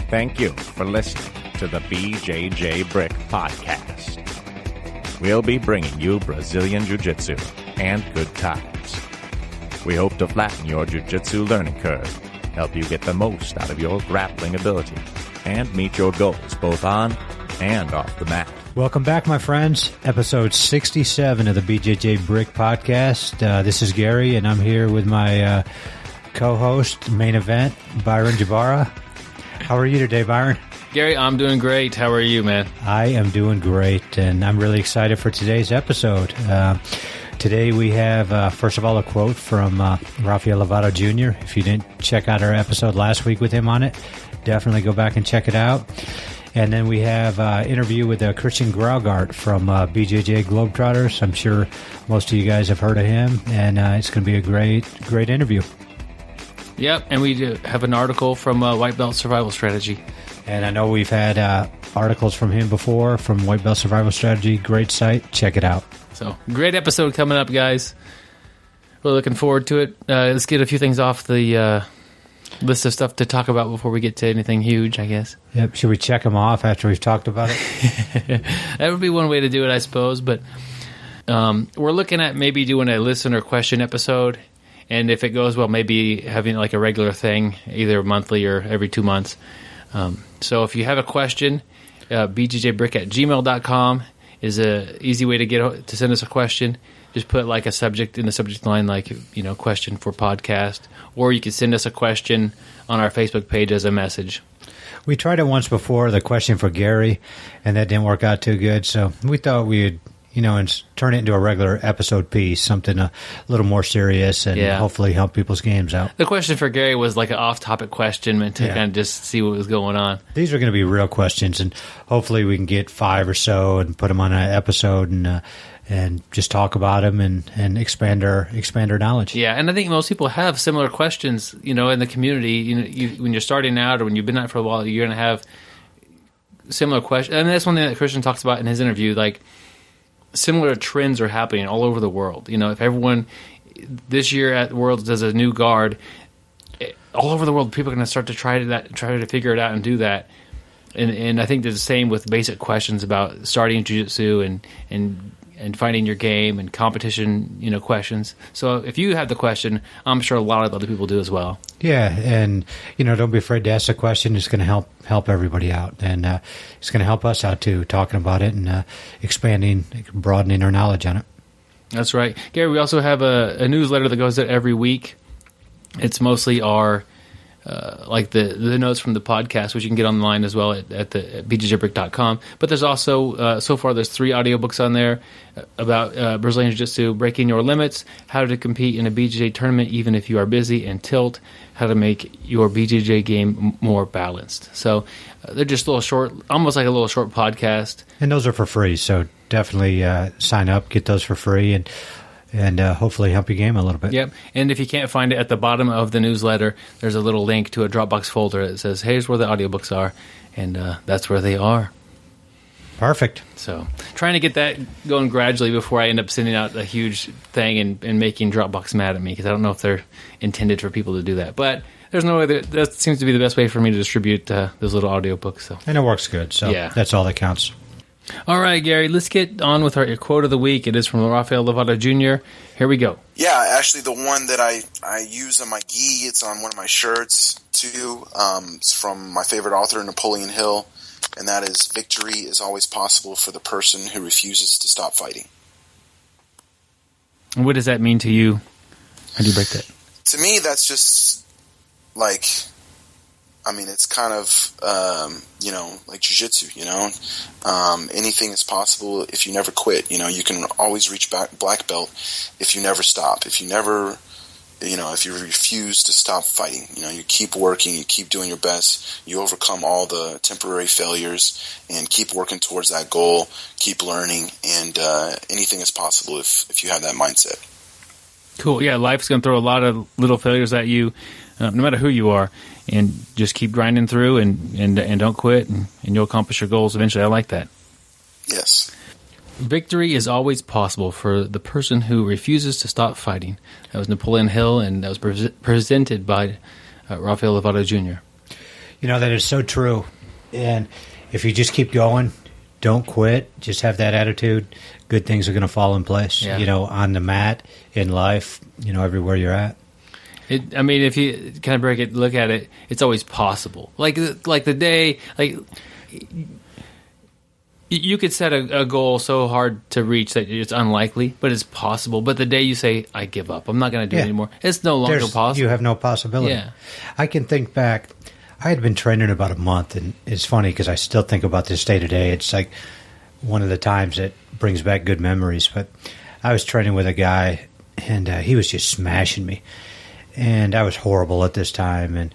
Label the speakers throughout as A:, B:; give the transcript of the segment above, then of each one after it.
A: Thank you for listening to the BJJ Brick Podcast. We'll be bringing you Brazilian Jiu-Jitsu and good times. We hope to flatten your Jiu-Jitsu learning curve, help you get the most out of your grappling ability, and meet your goals both on and off the mat.
B: Welcome back, my friends. Episode 67 of the BJJ Brick Podcast. This is Gary, and I'm here with my co-host, main event, Byron Jabara. How are you today, Byron?
C: Gary, I'm doing great. How are you, man?
B: I am doing great, and I'm really excited for today's episode. Today we have, first of all, a quote from Rafael Lovato Jr. If you didn't check out our episode last week with him on it, definitely go back and check it out. And then we have an interview with Christian Graugart from BJJ Globetrotters. I'm sure most of you guys have heard of him, and it's going to be a great interview.
C: Yep, and we do have an article from White Belt Survival Strategy.
B: And I know we've had articles from him before from White Belt Survival Strategy. Great site. Check it out.
C: So, great episode coming up, guys. We're looking forward to it. Let's get a few things off the list of stuff to talk about before we get to anything huge, I guess.
B: Yep. Should we check them off after we've talked about it?
C: That would be one way to do it, I suppose. But we're looking at maybe doing a listener question episode. And if it goes well, maybe having like a regular thing, either monthly or every 2 months. So if you have a question, bjjbrick@gmail.com is an easy way to send us a question. Just put like a subject in the subject line, like, question for podcast. Or you can send us a question on our Facebook page as a message.
B: We tried it once before, the question for Gary, and that didn't work out too good. So we thought we'd and turn it into a regular episode piece, something a little more serious and hopefully help people's games out.
C: The question for Gary was like an off-topic question meant to kind of just see what was going on.
B: These are going to be real questions, and hopefully we can get 5 or so and put them on an episode and just talk about them and expand our knowledge.
C: Yeah, and I think most people have similar questions, in the community. When you're starting out or when you've been out for a while, you're going to have similar questions. And that's one thing that Christian talks about in his interview, like, similar trends are happening all over the world. If everyone this year at Worlds does a new guard, all over the world, people are going to start to try to figure it out and do that. And I think there's the same with basic questions about starting jiu-jitsu and finding your game and competition, questions. So if you have the question, I'm sure a lot of other people do as well.
B: Yeah, and don't be afraid to ask a question. It's going to help everybody out, and it's going to help us out too, talking about it and expanding, broadening our knowledge on it. That's
C: right, Gary. We also have a newsletter that goes out every week. It's mostly our like the notes from the podcast, which you can get online as well at bjjbrick.com. But there's also, so far, there's 3 audiobooks on there about Brazilian Jiu-Jitsu, Breaking Your Limits, How to Compete in a BJJ Tournament Even If You Are Busy, and Tilt, How to Make Your BJJ Game More Balanced. So they're just a little short, almost like a little short podcast.
B: And those are for free, so definitely sign up, get those for free, and hopefully help your game a little bit.
C: Yep. And if you can't find it, at the bottom of the newsletter, there's a little link to a Dropbox folder that says, here's where the audiobooks are, and that's where they are.
B: Perfect.
C: So trying to get that going gradually before I end up sending out a huge thing and making Dropbox mad at me, because I don't know if they're intended for people to do that. But there's no way that seems to be the best way for me to distribute those little audiobooks. So.
B: And it works good, so that's all that counts.
C: All right, Gary, let's get on with our quote of the week. It is from Rafael Lovato Jr. Here we go.
D: Yeah, actually the one that I use on my gi, it's on one of my shirts too. It's from my favorite author, Napoleon Hill, and that is, victory is always possible for the person who refuses to stop fighting.
C: What does that mean to you? How do you break that?
D: To me, that's just like... it's kind of, like jiu-jitsu, anything is possible if you never quit. You can always reach black belt if you never stop, if you never, if you refuse to stop fighting. You keep working, you keep doing your best, you overcome all the temporary failures and keep working towards that goal, keep learning, and anything is possible if you have that mindset.
C: Cool. Yeah, life's going to throw a lot of little failures at you, no matter who you are. And just keep grinding through and don't quit, and you'll accomplish your goals eventually. I like that.
D: Yes.
C: Victory is always possible for the person who refuses to stop fighting. That was Napoleon Hill, and that was presented by Rafael Lovato Jr.
B: That is so true. And if you just keep going, don't quit, just have that attitude, good things are going to fall in place, on the mat, in life, everywhere you're at.
C: If you kind of look at it, it's always possible. Like the day, you could set a goal so hard to reach that it's unlikely, but it's possible. But the day you say, I give up, I'm not going to do it anymore, it's no longer possible.
B: You have no possibility.
C: Yeah.
B: I can think back, I had been training about a month, and it's funny because I still think about this day to day. It's like one of the times that brings back good memories. But I was training with a guy, and he was just smashing me. And I was horrible at this time, and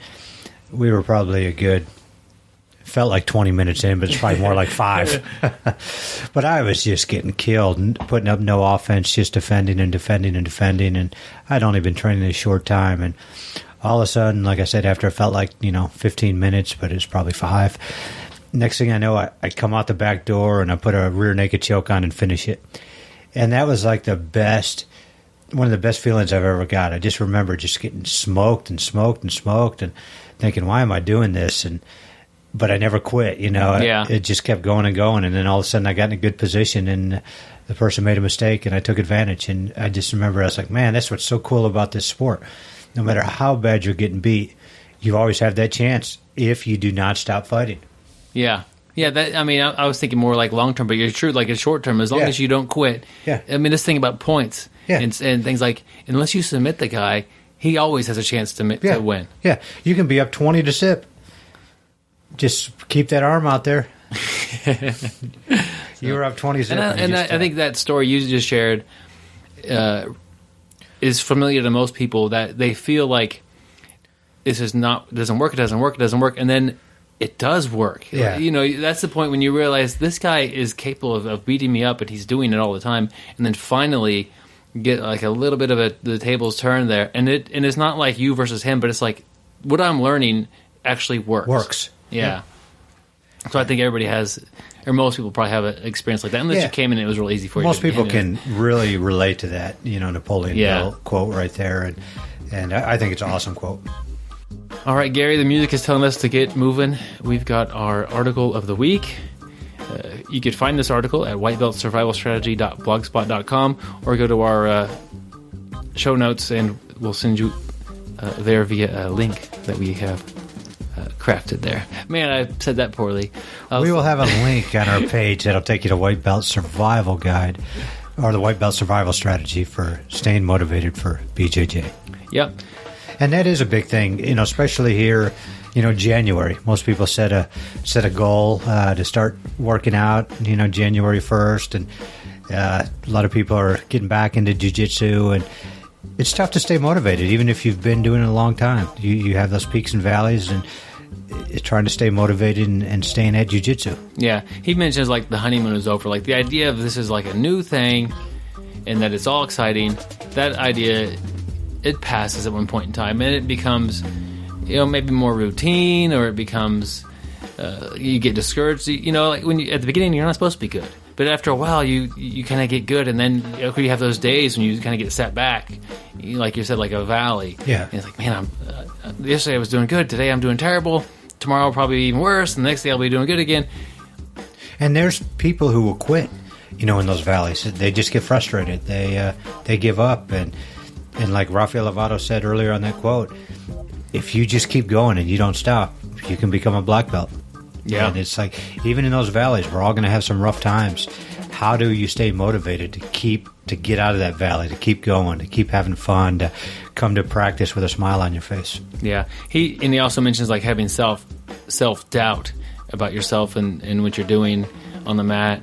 B: we were probably felt like 20 minutes in, but it's probably more like 5. But I was just getting killed, putting up no offense, just defending and defending and defending. And I'd only been training a short time. And all of a sudden, like I said, after it felt like, 15 minutes, but it was probably 5. Next thing I know, I come out the back door and I put a rear naked choke on and finish it. And that was like one of the best feelings I've ever got. I just remember just getting smoked and smoked and smoked and thinking, why am I doing this? But I never quit, It just kept going and going. And then all of a sudden I got in a good position and the person made a mistake and I took advantage. And I just remember I was like, man, that's what's so cool about this sport. No matter how bad you're getting beat, you always have that chance if you do not stop fighting.
C: Yeah. Yeah, I was thinking more like long-term, but you're true, like in short-term, as long as you don't quit.
B: Yeah.
C: This thing about points and things like, unless you submit the guy, he always has a chance to win.
B: Yeah, you can be up 20 to sip. Just keep that arm out there. You were up 20 zip.
C: I think that story you just shared is familiar to most people, that they feel like this doesn't work, and then it does work.
B: Yeah.
C: That's the point when you realize this guy is capable of beating me up, and he's doing it all the time, and then finally get like a little bit of the tables turned there, and it's not like you versus him, but it's like what I'm learning actually works. Yeah. So I think everybody has, or most people probably have an experience like that, unless you came in and it was real easy for you.
B: Most people can really relate to that, Napoleon Hill quote right there, and I think it's an awesome quote.
C: All right, Gary, the music is telling us to get moving. We've got our article of the week. You could find this article at whitebeltsurvivalstrategy.blogspot.com or go to our show notes and we'll send you there via a link that we have crafted there. Man, I said that poorly.
B: We will have a link on our page that'll take you to White Belt Survival Guide or the White Belt Survival Strategy for staying motivated for BJJ.
C: Yep.
B: And that is a big thing, especially here, January. Most people set a goal to start working out, January 1st. And a lot of people are getting back into Jiu-Jitsu. And it's tough to stay motivated, even if you've been doing it a long time. You have those peaks and valleys, and it's trying to stay motivated and staying at Jiu-Jitsu.
C: Yeah. He mentions like the honeymoon is over. Like the idea of this is like a new thing and that it's all exciting. That idea, it passes at one point in time, and it becomes, maybe more routine, or it becomes, you get discouraged. Like when at the beginning, you're not supposed to be good, but after a while, you kind of get good, and then you have those days when you kind of get set back, like you said, like a valley.
B: Yeah,
C: and it's like, man, yesterday I was doing good, today I'm doing terrible, tomorrow I'll probably be even worse, and the next day I'll be doing good again.
B: And there's people who will quit, in those valleys. They just get frustrated. They give up, and like Rafael Lovato said earlier on that quote, if you just keep going and you don't stop, you can become a black belt.
C: Yeah.
B: And it's like, even in those valleys, we're all going to have some rough times. How do you stay motivated to get out of that valley, to keep going, to keep having fun, to come to practice with a smile on your face?
C: Yeah. He also mentions like having self-doubt about yourself and what you're doing on the mat.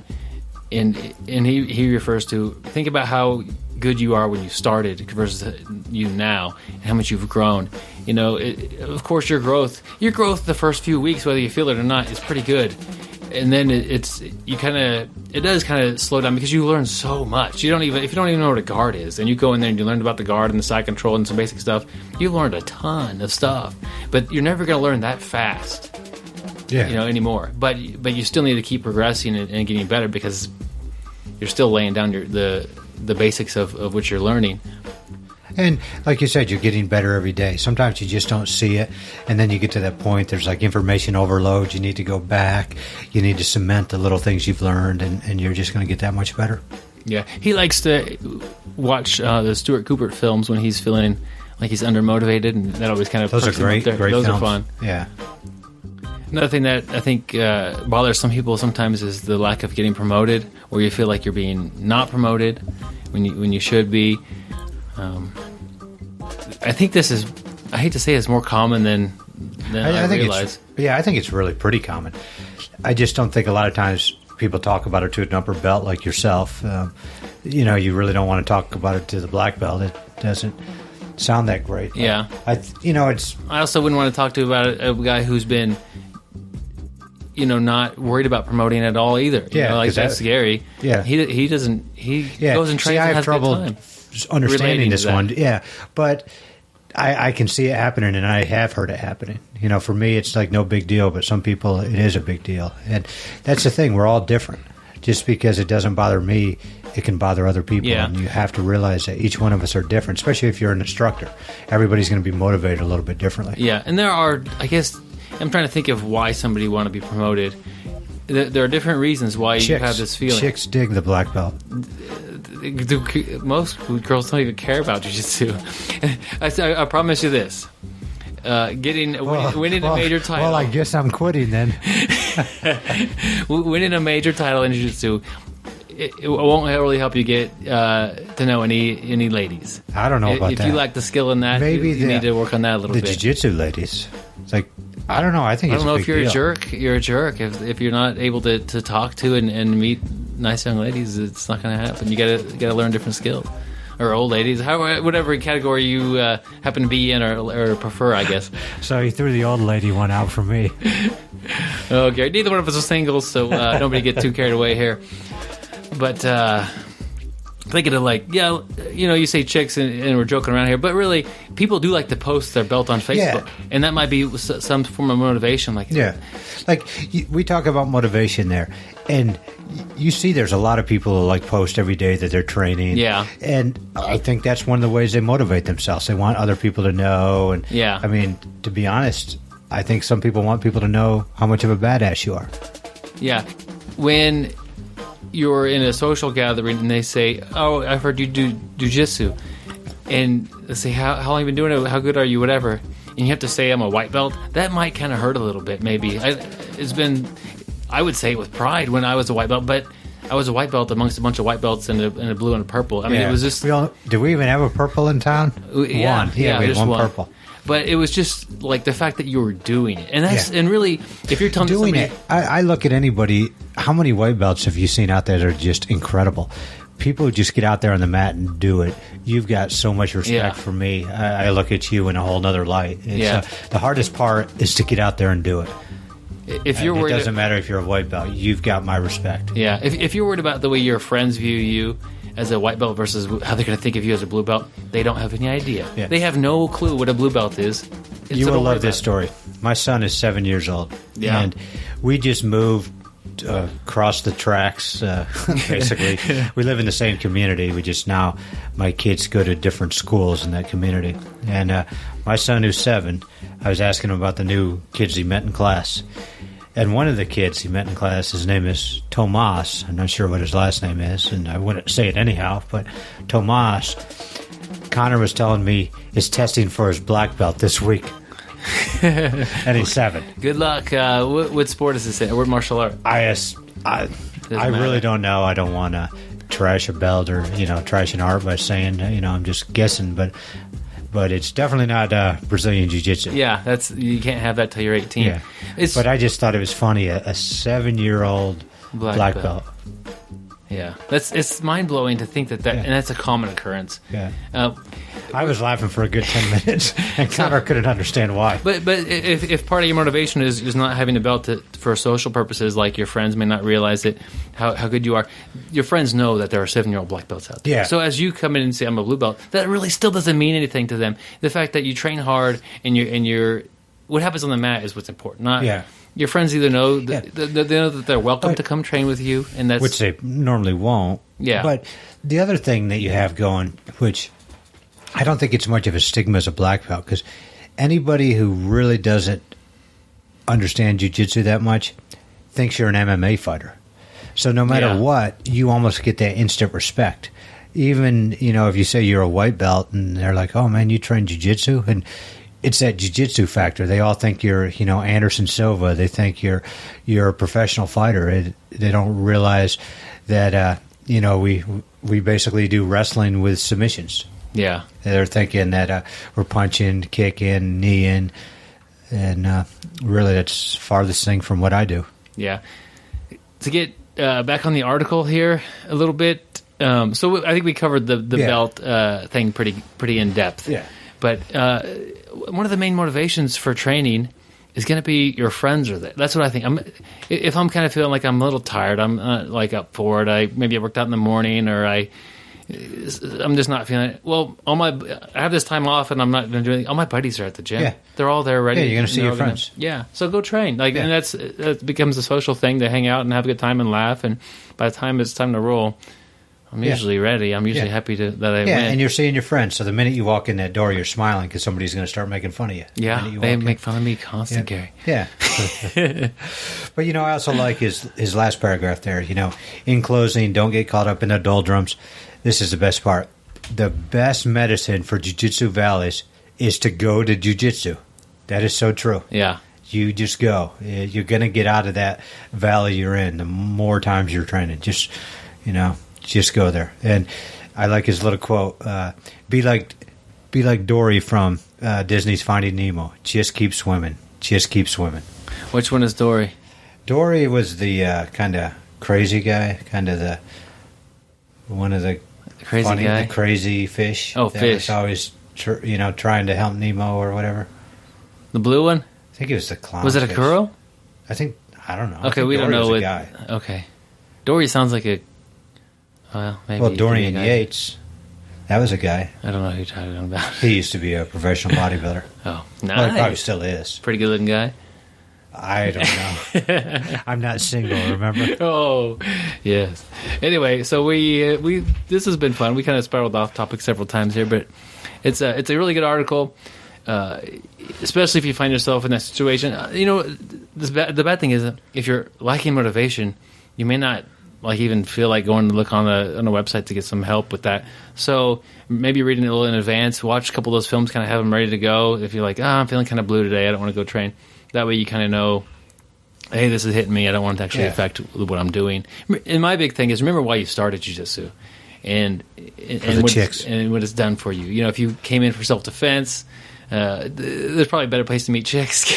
C: And he refers to, think about how good you are when you started versus you now, and how much you've grown. Of course, your growth the first few weeks, whether you feel it or not, is pretty good. And then it does kind of slow down because you learn so much. If you don't even know what a guard is, and you go in there and you learn about the guard and the side control and some basic stuff, you've learned a ton of stuff. But you're never going to learn that fast.
B: Yeah.
C: Anymore. But you still need to keep progressing and getting better, because you're still laying down the basics of what you're learning.
B: And like you said, you're getting better every day. Sometimes you just don't see it, and then you get to that point, there's like information overload. You need to go back. You need to cement the little things you've learned, and you're just going to get that much better.
C: Yeah. He likes to watch the Stuart Coopert films when he's feeling like he's undermotivated, and that always kind of
B: Those are great
C: Those
B: films.
C: are fun.
B: Yeah.
C: Another thing that I think bothers some people sometimes is the lack of getting promoted, or you feel like you're being not promoted when you should be. I think this is, I hate to say it's more common than I
B: think
C: realize.
B: I think it's really pretty common. I just don't think a lot of times people talk about it to an upper belt like yourself. You really don't want to talk about it to the black belt. It doesn't sound that great.
C: Yeah.
B: It's...
C: I also wouldn't want to talk to about a guy who's been, not worried about promoting at all either. That's scary.
B: Yeah.
C: He doesn't, goes and trains and has a good time.
B: Understanding this one.
C: That.
B: Yeah. But I can see it happening, and I have heard it happening. For me, it's like no big deal, but some people, it is a big deal. And that's the thing. We're all different. Just because it doesn't bother me, it can bother other people.
C: Yeah.
B: And you have to realize that each one of us are different, especially if you're an instructor. Everybody's going to be motivated a little bit differently.
C: Yeah. And there are, I guess, I'm trying to think of why somebody want to be promoted. There are different reasons why you have this feeling.
B: Chicks dig the black belt.
C: Most girls don't even care about jiu-jitsu. I promise you this. Winning a major title.
B: Well, I guess I'm quitting then.
C: Winning a major title in jiu-jitsu, it won't really help you get to know any ladies.
B: I don't know about that.
C: If you lack the skill in that,
B: maybe
C: you need to work on that a little bit.
B: The jiu-jitsu ladies. It's like, I don't know. I think
C: I don't know
B: it's a big
C: if you're
B: deal.
C: a jerk. You're a jerk. If you're not able to talk to and meet nice young ladies, it's not going to happen. You gotta learn different skills. Or old ladies, whatever category you happen to be in or prefer, I guess.
B: So he threw the old lady one out for me.
C: Okay, neither one of us are singles, so nobody get too carried away here. But thinking of you say chicks and we're joking around here, but really people do like to post their belt on Facebook, and that might be some form of motivation.
B: We talk about motivation there, and you see there's a lot of people who post every day that they're training.
C: Yeah.
B: And I think that's one of the ways they motivate themselves. They want other people to know. And
C: yeah.
B: I mean, to be honest, I think some people want people to know how much of a badass you are.
C: Yeah. When you're in a social gathering and they say, "Oh, I've heard you do jiu-jitsu," and they say, "How long have you been doing it? How good are you?" Whatever, and you have to say, "I'm a white belt." That might kind of hurt a little bit. Maybe I would say it with pride when I was a white belt, but I was a white belt amongst a bunch of white belts and a blue and a purple. I mean, it was just.
B: Did we even have a purple in town?
C: Yeah,
B: one. Yeah, we had one purple.
C: But it was just like the fact that you were doing it, and and really, if you're telling
B: doing
C: somebody,
B: I look at anybody. How many white belts have you seen out there that are just incredible? People who just get out there on the mat and do it. You've got so much respect for me. I look at you in a whole nother light. The hardest part is to get out there and do it.
C: If you're worried,
B: it doesn't matter if you're a white belt. You've got my respect.
C: Yeah. If you're worried about the way your friends view you as a white belt versus how they're going to think of you as a blue belt, they don't have any idea. Yeah. They have no clue what a blue belt is.
B: You will love this story. My son is 7 years old.
C: Yeah.
B: And we just moved across the tracks, basically. We live in the same community. We just now, my kids go to different schools in that community. And my son, who's 7, I was asking him about the new kids he met in class. And one of the kids he met in class, his name is Tomas. I'm not sure what his last name is, and I wouldn't say it anyhow, but Tomas, Connor was telling me, is testing for his black belt this week. And he's 7.
C: Good luck. What sport is this in? What martial art?
B: I really don't know. I don't want to trash a belt or trash an art by saying I'm just guessing, but it's definitely not Brazilian Jiu-Jitsu.
C: Yeah, you can't have that till you're 18.
B: Yeah. But I just thought it was funny, a 7-year-old black belt.
C: Yeah, it's mind blowing to think that and that's a common occurrence.
B: Yeah. I was laughing for a good 10 minutes, and Connor couldn't understand why.
C: But if part of your motivation is not having a belt for social purposes, like your friends may not realize it, how good you are, your friends know that there are 7-year-old black belts out there. Yeah. So as you come in and say, I'm a blue belt, that really still doesn't mean anything to them. The fact that you train hard and you're what happens on the mat is what's important. Not your friends either know they know that they're welcome to come train with you, and that's
B: which they normally won't.
C: Yeah.
B: But the other thing that you have going, which I don't think it's much of a stigma as a black belt, because anybody who really doesn't understand jiu-jitsu that much thinks you're an MMA fighter. So no matter what, you almost get that instant respect. Even, if you say you're a white belt and they're like, oh man, you train jiu-jitsu? And it's that jiu-jitsu factor. They all think you're, Anderson Silva. They think you're a professional fighter. They don't realize that, we basically do wrestling with submissions.
C: Yeah.
B: They're thinking that we're punching, kicking, kneeing, and really that's farthest thing from what I do.
C: Yeah. To get back on the article here a little bit, so I think we covered the belt thing pretty in depth.
B: Yeah.
C: But one of the main motivations for training is going to be your friends are there. That's what I think. If I'm kind of feeling like I'm a little tired, I'm like up for it. Maybe I worked out in the morning, or I'm just not feeling it. Well, I have this time off, and I'm not going to do anything. All my buddies are at the gym.
B: Yeah.
C: They're all there ready.
B: Yeah, you're going to see your friends.
C: So go train. And that becomes a social thing to hang out and have a good time and laugh. And by the time it's time to roll, I'm usually ready. I'm usually happy that I win.
B: Yeah, and you're seeing your friends. So the minute you walk in that door, you're smiling because somebody's going to start making fun of you.
C: Yeah, they make fun of me constant, Gary.
B: Yeah. But, I also like his last paragraph there. In closing, don't get caught up in the doldrums. This is the best part. The best medicine for Jiu-Jitsu valleys is to go to Jiu-Jitsu. That is so true.
C: Yeah.
B: You just go. You're going to get out of that valley you're in the more times you're training. Just go there. And I like his little quote, be like Dory from Disney's Finding Nemo. Just keep swimming. Just keep swimming.
C: Which one is Dory?
B: Dory was the kind of crazy guy, kind of one of the
C: the
B: crazy fish.
C: Oh,
B: that
C: fish.
B: was always, trying to help Nemo or whatever.
C: The blue one?
B: I think it was the clown.
C: Was it a girl?
B: I don't know.
C: Okay, we don't know.
B: Was a guy.
C: Okay. Dory sounds like a... Well, maybe.
B: Well, Dorian Yates, that was a guy.
C: I don't know who you're talking about.
B: He used to be a professional bodybuilder.
C: Oh, nice.
B: Well, he probably still is.
C: Pretty good looking guy.
B: I don't know. I'm not single, remember?
C: Oh, yes. Anyway, so we this has been fun. We kind of spiraled off topic several times here, but it's a really good article, especially if you find yourself in that situation. The bad thing is if you're lacking motivation, you may not even feel like going to look on a website to get some help with that. So maybe reading it a little in advance, watch a couple of those films, kind of have them ready to go. If you're like, I'm feeling kind of blue today, I don't want to go train. That way you kind of know, hey, this is hitting me. I don't want it to actually affect what I'm doing. And my big thing is remember why you started jiu-jitsu and what it's done for you. If you came in for self-defense, there's probably a better place to meet chicks.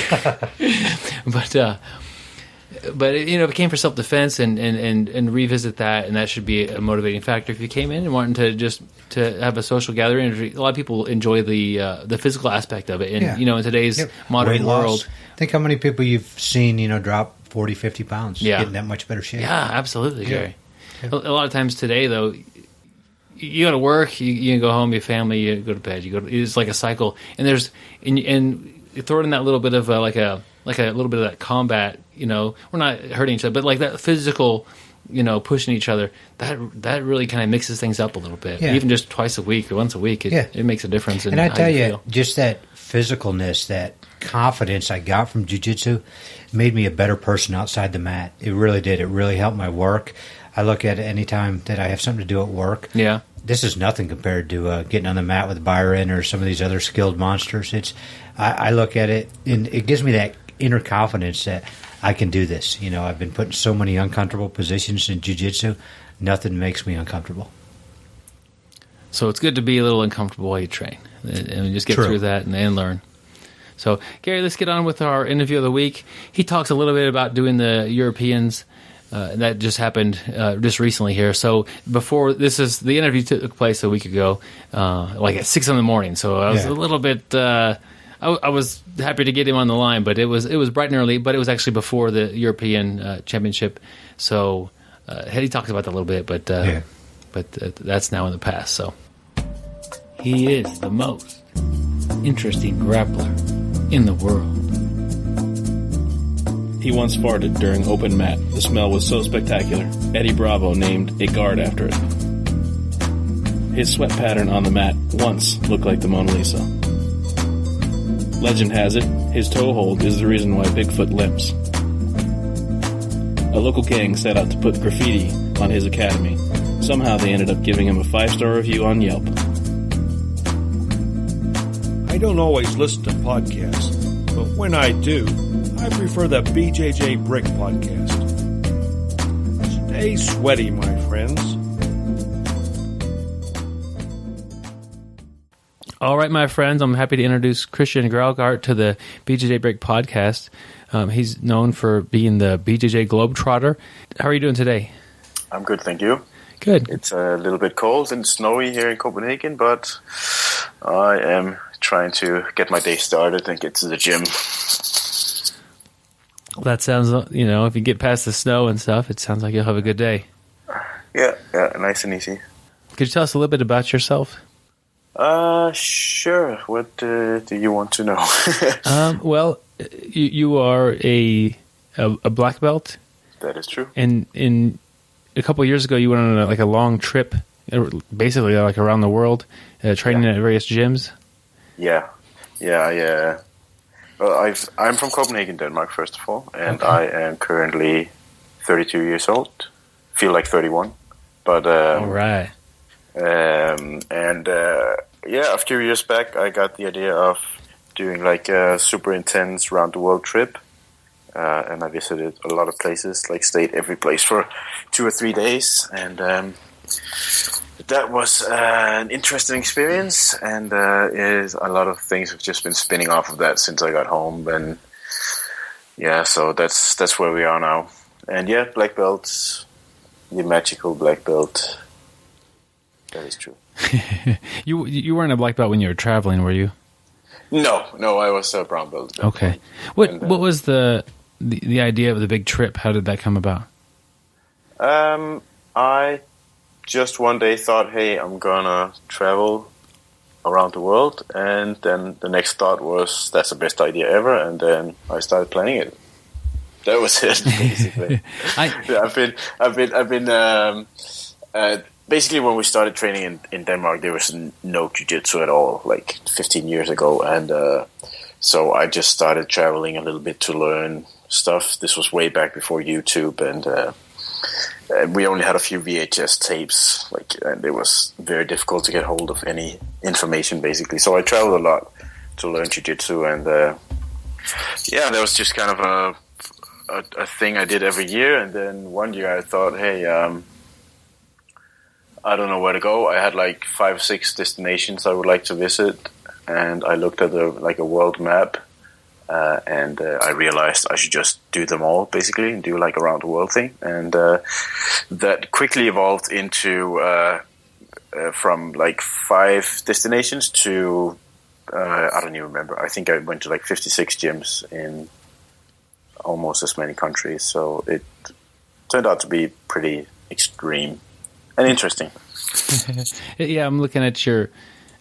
C: But if it came for self-defense and revisit that, and that should be a motivating factor. If you came in and wanted to have a social gathering, a lot of people enjoy the physical aspect of it. And, in today's modern
B: Weight
C: world.
B: Loss. Think how many people you've seen, drop 40, 50 pounds, getting that much better shape.
C: Yeah, absolutely, Gary. Yeah. A lot of times today, though, you go to work, you go home, your family, you go to bed, it's like a cycle. And and you throw in that little bit of like a little bit of that combat, we're not hurting each other, but like that physical, pushing each other, that really kind of mixes things up a little bit. Yeah. Even just twice a week or once a week, it makes a difference.
B: And I tell you, just that physicalness, that confidence I got from jiu-jitsu made me a better person outside the mat. It really did. It really helped my work. I look at it any time that I have something to do at work.
C: Yeah.
B: This is nothing compared to getting on the mat with Byron or some of these other skilled monsters. I look at it, and it gives me that inner confidence that I can do this. I've been put in so many uncomfortable positions in jiu-jitsu. Nothing makes me uncomfortable.
C: So it's good to be a little uncomfortable while you train and just get through that and learn. So, Gary, let's get on with our interview of the week. He talks a little bit about doing the Europeans. That just happened just recently here. So the interview took place a week ago, like at 6 a.m. So I was a little bit. I was happy to get him on the line, but it was bright and early. But it was actually before the European Championship. So he talks about that a little bit, but that's now in the past. So he is the most interesting grappler in the world.
E: He once farted during open mat. The smell was so spectacular, Eddie Bravo named a guard after it. his sweat pattern on the mat once looked like the Mona Lisa. Legend has it, his toe hold is the reason why Bigfoot limps. A local gang set out to put graffiti on his academy. Somehow they ended up giving him a 5-star review on Yelp.
F: I don't always listen to podcasts, but when I do, I prefer the BJJ Brick podcast. Stay sweaty, my friends.
C: All right, my friends, I'm happy to introduce Christian Graugart to the BJJ Break podcast. He's known for being the BJJ Globetrotter. How are you doing today?
G: I'm good, thank you.
C: Good.
G: It's a little bit cold and snowy here in Copenhagen, but I am trying to get my day started and get to the gym.
C: That sounds, if you get past the snow and stuff, it sounds like you'll have a good day.
G: Yeah, nice and easy.
C: Could you tell us a little bit about yourself?
G: Sure. What do you want to know?
C: Well, you are a black belt.
G: That is true.
C: And in a couple of years ago, you went on a long trip, basically like around the world, training at various gyms.
G: Yeah. Well, I'm from Copenhagen, Denmark, first of all, and okay. I am currently 32 years old. Feel like 31, but
C: all right.
G: A few years back, I got the idea of doing like a super intense round the world trip, and I visited a lot of places, like stayed every place for 2 or 3 days, and that was an interesting experience, and is a lot of things have just been spinning off of that since I got home, and so that's where we are now, and black belts, the magical black belt. That is true.
C: You weren't a black belt when you were traveling, were you?
G: No, I was a brown belt.
C: Okay. What was the idea of the big trip? How did that come about?
G: I just one day thought, hey, I'm gonna travel around the world, and then the next thought was, that's the best idea ever, and then I started planning it. That was it, basically. Basically, when we started training in Denmark, there was no Jiu-Jitsu at all, like 15 years ago. And so I just started traveling a little bit to learn stuff. This was way back before YouTube. And we only had a few VHS tapes, and it was very difficult to get hold of any information, basically. So I traveled a lot to learn Jiu-Jitsu. And that was just kind of a thing I did every year. And then one year I thought, hey, I don't know where to go. I had like 5 or 6 destinations I would like to visit, and I looked at a world map, and I realized I should just do them all basically and do like a round the world thing, and that quickly evolved into from like 5 destinations to I don't even remember. I think I went to like 56 gyms in almost as many countries. So it turned out to be pretty extreme. And interesting.
C: Yeah, I'm looking at your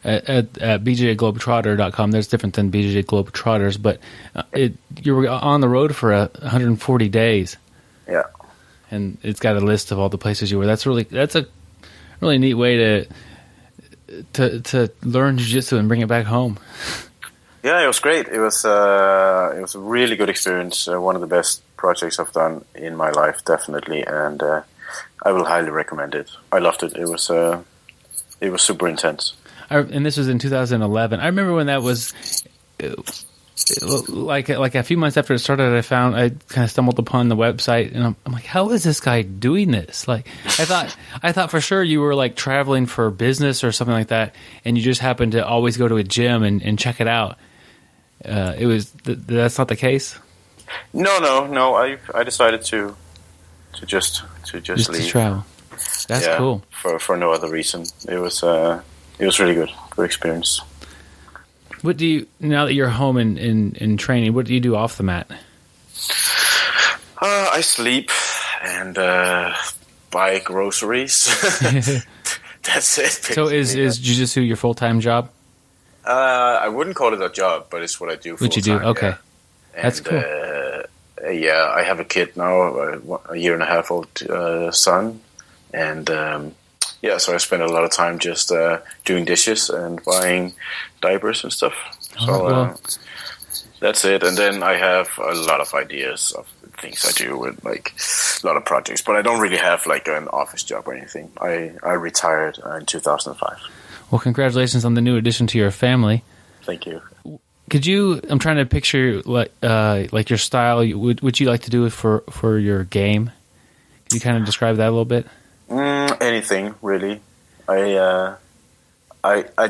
C: at BJJGlobetrotter.com. There's different than BJJ Globetrotters, but you were on the road for 140 days.
G: Yeah,
C: and it's got a list of all the places you were. That's a really neat way to learn jiu-jitsu and bring it back home.
G: Yeah, it was great. It was a really good experience. One of the best projects I've done in my life, definitely, and I will highly recommend it. I loved it. It was super intense.
C: And this was in 2011. I remember when that was like a few months after it started. I kind of stumbled upon the website, and I'm like, how is this guy doing this? Like, I thought for sure you were like traveling for business or something like that, and you just happened to always go to a gym and check it out. That's not the case.
G: No. I decided to just leave.
C: To travel. That's cool.
G: For no other reason. It was really good experience.
C: What do you, now that you're home in training, what do you do off the mat?
G: I sleep and buy groceries. That's it. Basically.
C: So is jiu-jitsu your full-time job?
G: I wouldn't call it a job, but it's what I do full-time.
C: What you do? Okay.
G: Yeah.
C: That's cool.
G: I have a kid now, a 1.5 year old son, and Yeah, so I spend a lot of time just doing dishes and buying diapers and stuff. So that's it. And then I have a lot of ideas of things I do with like a lot of projects, but I don't really have like an office job or anything. I retired in 2005.
C: Well, congratulations on the new addition to your family.
G: Thank you.
C: Could you? I'm trying to picture like your style. Would you like to do it for your game? Can you kind of describe that a little bit?
G: Anything really. I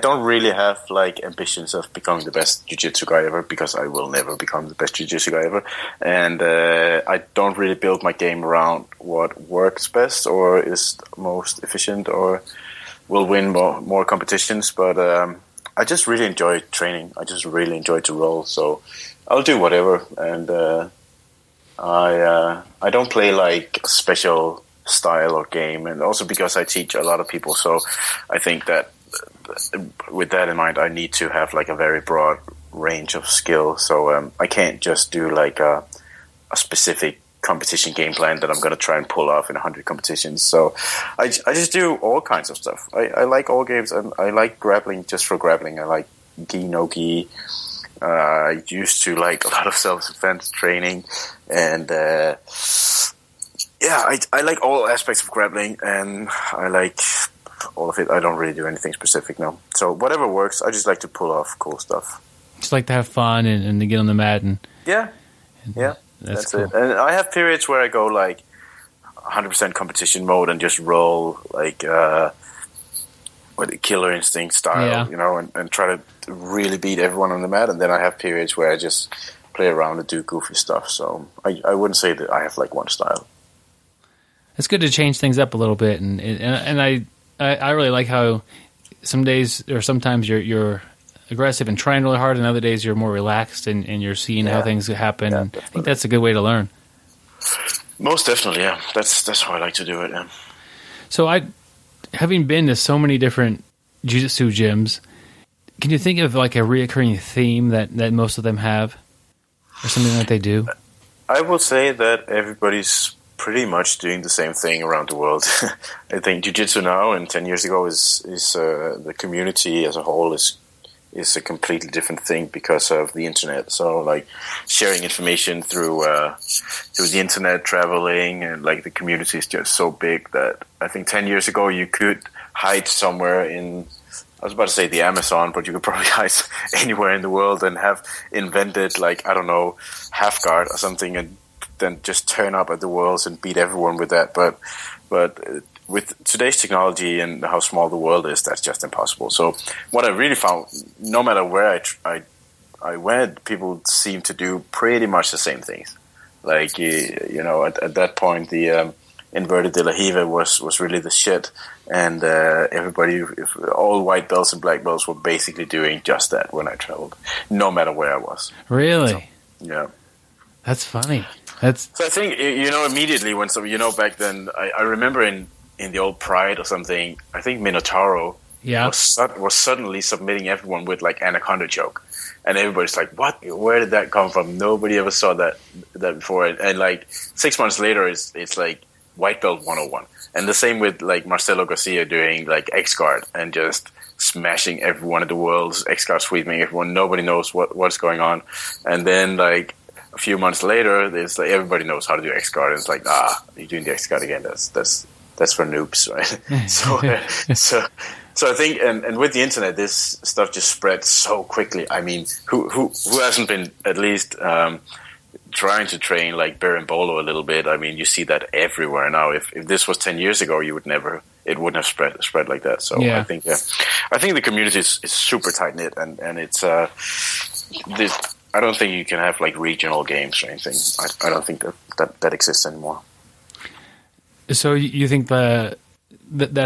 G: don't really have like ambitions of becoming the best jiu-jitsu guy ever, because I will never become the best jiu-jitsu guy ever. And I don't really build my game around what works best or is most efficient or will win more competitions. But I just really enjoy training. I just really enjoy to roll. So I'll do whatever. And I don't play like a special style or game. And also because I teach a lot of people. So I think that with that in mind, I need to have like a very broad range of skill. So I can't just do like a specific competition game plan that I'm going to try and pull off in 100 competitions. So I just do all kinds of stuff. I like all games, and I like grappling just for grappling. I like gi, no gi. I used to like a lot of self-defense training, and I like all aspects of grappling, and I like all of it. I don't really do anything specific now. So whatever works, I just like to pull off cool stuff.
C: Just like to have fun and to get on the mat and
G: that's
C: cool.
G: it. And I have periods where I go like 100% competition mode and just roll like with Killer Instinct style, you know, and try to really beat everyone on the mat. And then I have periods where I just play around and do goofy stuff. So I wouldn't say that I have like one style.
C: It's good to change things up a little bit, and I really like how some days or sometimes you're aggressive and trying really hard, and other days you're more relaxed and you're seeing how things happen.
G: Yeah,
C: and I think that's a good way to learn.
G: Most definitely, yeah. That's how I like to do it. Yeah.
C: So having been to so many different jiu-jitsu gyms, can you think of like a reoccurring theme that most of them have, or something that they do?
G: I would say that everybody's pretty much doing the same thing around the world. I think jiu-jitsu now and 10 years ago is the community as a whole is a completely different thing because of the internet. So like sharing information through the internet, traveling, and like the community is just so big that I think 10 years ago you could hide somewhere in, I was about to say the Amazon, but you could probably hide anywhere in the world and have invented like, I don't know, half guard or something, and then just turn up at the Worlds and beat everyone with that. But with today's technology and how small the world is, that's just impossible. So what I really found, no matter where I went, people seem to do pretty much the same things. Like, you know, at that point, the inverted de la Riva was really the shit. And everybody, all white belts and black belts were basically doing just that when I traveled, no matter where I was.
C: Really?
G: So, yeah.
C: That's funny.
G: So I think, you know, immediately when some, you know, back then, I remember in the old Pride or something, I think Minotauro was suddenly submitting everyone with like Anaconda choke. And everybody's like, what? Where did that come from? Nobody ever saw that before. And like 6 months later, it's like white belt 101. And the same with like Marcelo Garcia doing like X-Guard and just smashing everyone at the Worlds, X-Guard sweeping everyone. Nobody knows what's going on. And then like a few months later, there's like everybody knows how to do X-Guard. And it's like, you're doing the X-Guard again. That's for noobs, right? So I think, and with the internet, this stuff just spread so quickly. I mean, who hasn't been at least trying to train like Berimbolo a little bit? I mean, you see that everywhere now. If this was 10 years ago, it wouldn't have spread like that. So I think the community is super tight knit, and it's I don't think you can have like regional games or anything. I don't think that exists anymore.
C: So you think that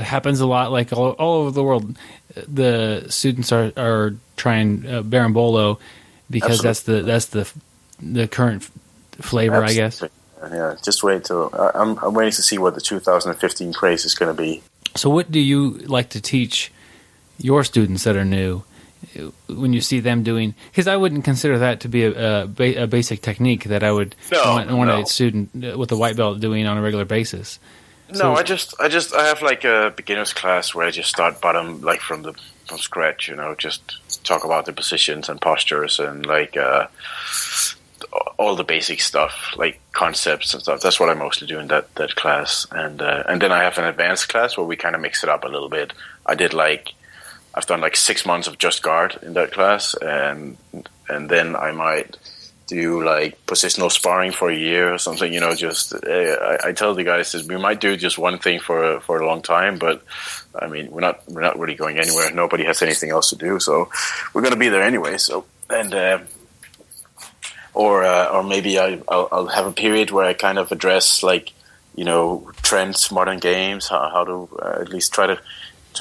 C: happens a lot, like all over the world? The students are trying Berimbolo because
G: Absolutely.
C: that's the current flavor,
G: Absolutely.
C: I guess.
G: Yeah, just wait till I'm waiting to see what the 2015 craze is going to be.
C: So what do you like to teach your students that are new when you see them doing? Because I wouldn't consider that to be a basic technique that I would want a student with a white belt doing on a regular basis.
G: No, I have like a beginner's class where I just start bottom, like from scratch, just talk about the positions and postures and like all the basic stuff, like concepts and stuff. That's what I mostly do in that class. And then I have an advanced class where we kind of mix it up a little bit. I've done like 6 months of just guard in that class, and then I might do like positional sparring for a year or something. I tell the guys that we might do just one thing for a long time, but I mean we're not really going anywhere. Nobody has anything else to do, so we're going to be there anyway. So or maybe I'll have a period where I kind of address like trends, modern games, how to at least try to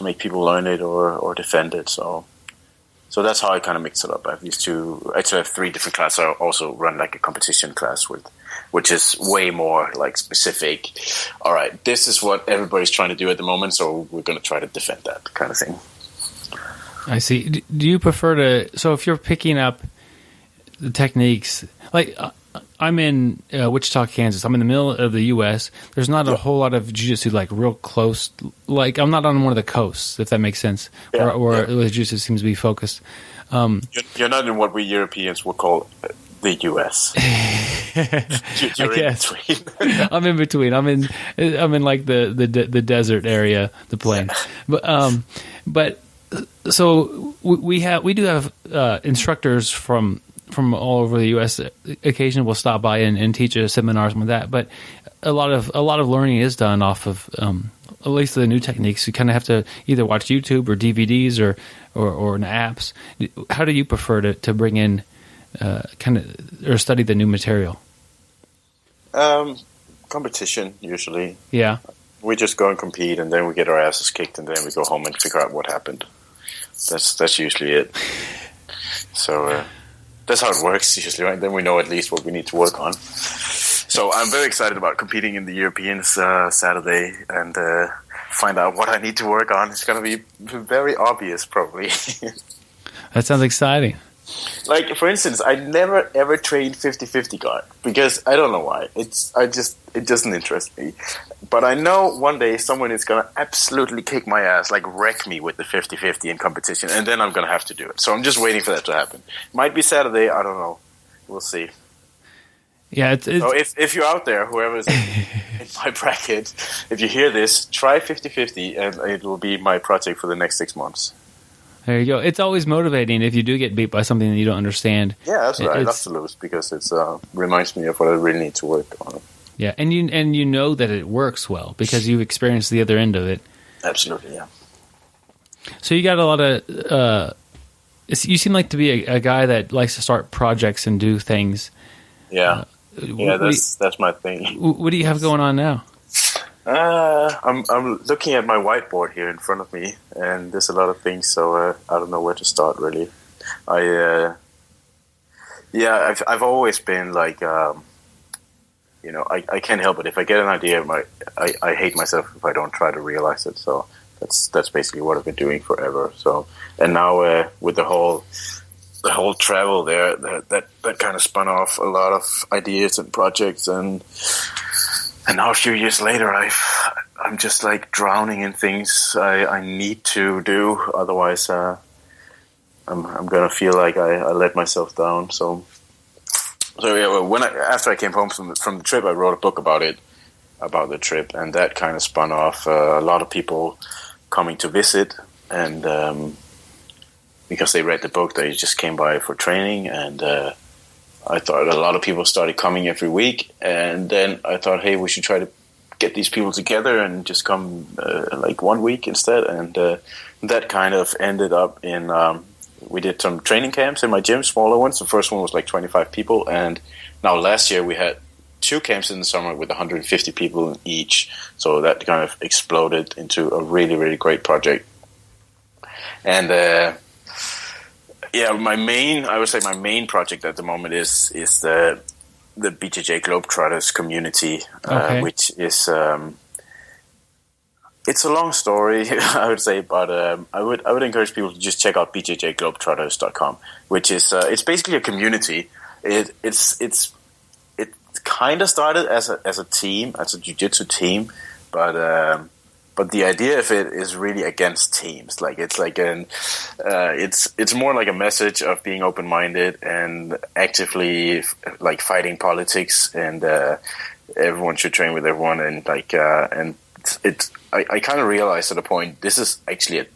G: make people learn it or defend it. So that's how I kind of mix it up. I have these two. Actually, I have 3 different classes. I also run like a competition class which is way more like specific. All right, this is what everybody's trying to do at the moment, so we're going to try to defend that kind of thing.
C: I see. Do you prefer to? So if you're picking up the techniques, like I'm in Wichita, Kansas. I'm in the middle of the U.S. There's not a whole lot of jiu-jitsu like real close. Like I'm not on one of the coasts, if that makes sense, or jiu-jitsu seems to be focused.
G: You're not in what we Europeans would call the U.S. You're
C: in between. I'm in between. I'm in like the desert area, the plain. But so we do have instructors from all over the U.S. Occasionally, we'll stop by and teach a seminar with that. But a lot of learning is done off of at least the new techniques. You kind of have to either watch YouTube or DVDs or apps. How do you prefer to bring in or study the new material?
G: Competition usually.
C: Yeah.
G: We just go and compete, and then we get our asses kicked, and then we go home and figure out what happened. That's usually it. So. That's how it works usually, right? Then we know at least what we need to work on. So I'm very excited about competing in the Europeans Saturday and find out what I need to work on. It's going to be very obvious, probably.
C: That sounds exciting.
G: Like, for instance, I never ever trained 50-50 guard because I don't know why. It doesn't interest me. But I know one day someone is going to absolutely kick my ass, like wreck me with the 50-50 in competition, and then I'm going to have to do it. So I'm just waiting for that to happen. Might be Saturday, I don't know. We'll see.
C: Yeah, it's
G: so if you're out there, whoever is in my bracket, if you hear this, try 50-50, and it will be my project for the next 6 months.
C: There you go. It's always motivating if you do get beat by something that you don't understand.
G: Yeah, that's right. I love to lose because it reminds me of what I really need to work on.
C: Yeah, and you know that it works well because you've experienced the other end of it.
G: Absolutely, yeah.
C: So you got a lot of. You seem like to be a guy that likes to start projects and do things.
G: Yeah, that's my thing.
C: What do you have going on now?
G: I'm looking at my whiteboard here in front of me, and there's a lot of things. So I don't know where to start really. I've always been like. I can't help it. If I get an idea, I hate myself if I don't try to realize it. So that's basically what I've been doing forever. So, and now with the whole travel there, that kind of spun off a lot of ideas and projects, and now a few years later, I'm just like drowning in things I need to do. Otherwise, I'm gonna feel like I let myself down. So yeah, after I came home from the trip, I wrote a book about the trip, and that kind of spun off a lot of people coming to visit, and because they read the book, they just came by for training, and I thought a lot of people started coming every week, and then I thought, hey, we should try to get these people together and just come like 1 week instead, and that kind of ended up in. We did some training camps in my gym, smaller ones. The first one was like 25 people. And now last year we had 2 camps in the summer with 150 people in each. So that kind of exploded into a really, really great project. And my main project at the moment is the BJJ Globetrotters community, which is... It's a long story, I would say, but I would encourage people to just check out BJJ which is it's basically a community. It kind of started as a team, as a jiu-jitsu team, but the idea of it is really against teams. Like it's like it's more like a message of being open-minded and actively like fighting politics, and everyone should train with everyone, and like I kind of realized at a point this is actually a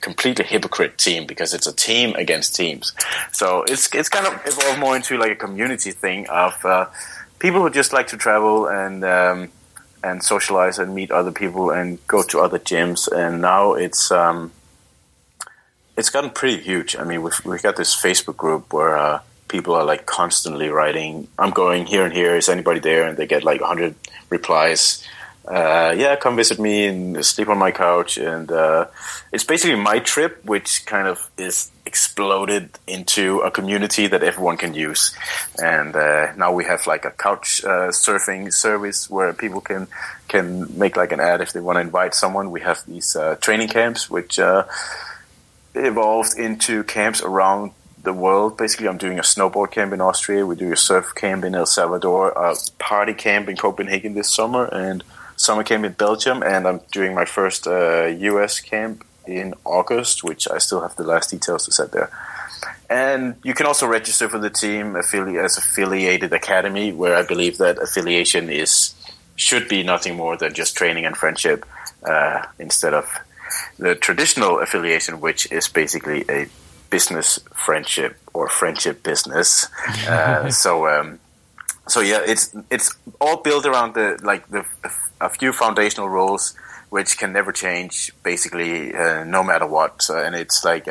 G: completely hypocrite team, because it's a team against teams. So it's kind of evolved more into like a community thing of people who just like to travel and socialize and meet other people and go to other gyms. And now it's gotten pretty huge. I mean, we've got this Facebook group where people are like constantly writing, "I'm going here and here. Is anybody there?" And they get like 100 replies. Yeah, come visit me and sleep on my couch. And it's basically my trip, which kind of is exploded into a community that everyone can use. And now we have like a couch surfing service where people can make like an ad if they want to invite someone. We have these training camps, which evolved into camps around the world. Basically, I'm doing a snowboard camp in Austria. We do a surf camp in El Salvador, a party camp in Copenhagen this summer, and summer camp in Belgium. And I'm doing my first US camp in August, which I still have the last details to set there. And you can also register for the team as affiliated academy, where I believe that affiliation should be nothing more than just training and friendship, instead of the traditional affiliation, which is basically a business friendship or friendship business. So yeah, it's all built around a few foundational rules which can never change, basically, no matter what. And it's like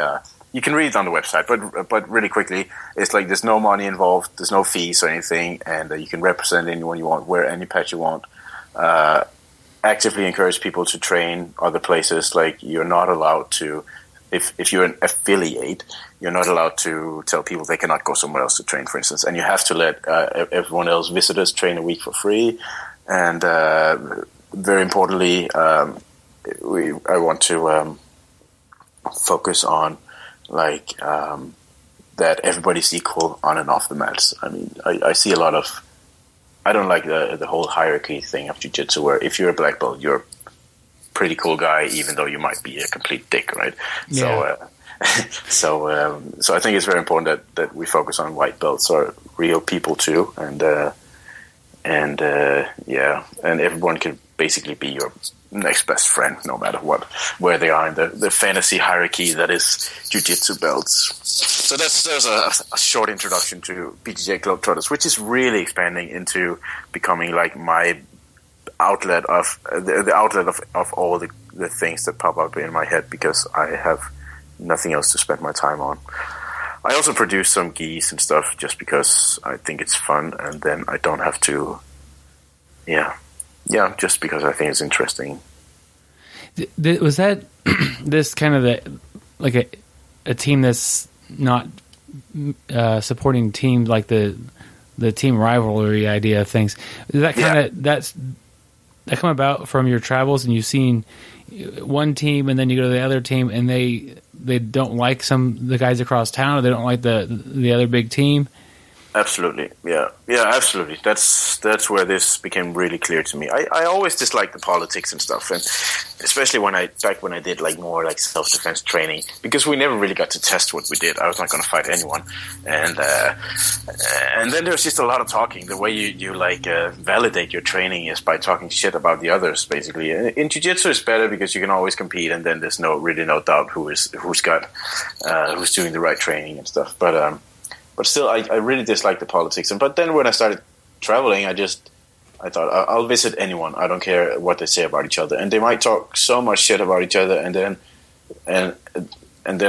G: you can read it on the website, but really quickly, it's like there's no money involved, there's no fees or anything, and you can represent anyone you want, wear any patch you want. Actively encourage people to train other places. Like, you're not allowed to, if you're an affiliate, you're not allowed to tell people they cannot go somewhere else to train, for instance. And you have to let everyone else, visitors, train a week for free. And very importantly, I want to focus on that everybody's equal on and off the mats. I mean, I see a lot of. I don't like the whole hierarchy thing of jiu-jitsu, where if you're a black belt, you're a pretty cool guy, even though you might be a complete dick, right?
C: Yeah.
G: So I think it's very important that we focus on white belts are real people too, and everyone can basically be your next best friend, no matter where they are in the fantasy hierarchy that is jiu-jitsu belts. So there's a short introduction to BJJ Globetrotters, which is really expanding into becoming like my outlet of the outlet of all the things that pop up in my head, because I have nothing else to spend my time on. I also produce some gis and stuff just because I think it's fun, and then I don't have to. Yeah, just because I think it's interesting.
C: Was that this kind of a team that's not supporting teams, like the team rivalry idea of things? Is that kind of that come about from your travels, and you've seen one team and then you go to the other team and they don't like the guys across town, or they don't like the other big team?
G: Absolutely, yeah, absolutely. That's where this became really clear to me. I always disliked the politics and stuff, and especially back when I did like more like self-defense training, because we never really got to test what we did. I was not going to fight anyone, and then there's just a lot of talking. The way you validate your training is by talking shit about the others, basically. In jiu-jitsu, it's better because you can always compete, and then there's really no doubt who's doing the right training and stuff. But still, I really dislike the politics. But then when I started traveling, I thought, I'll visit anyone. I don't care what they say about each other. And they might talk so much shit about each other, and then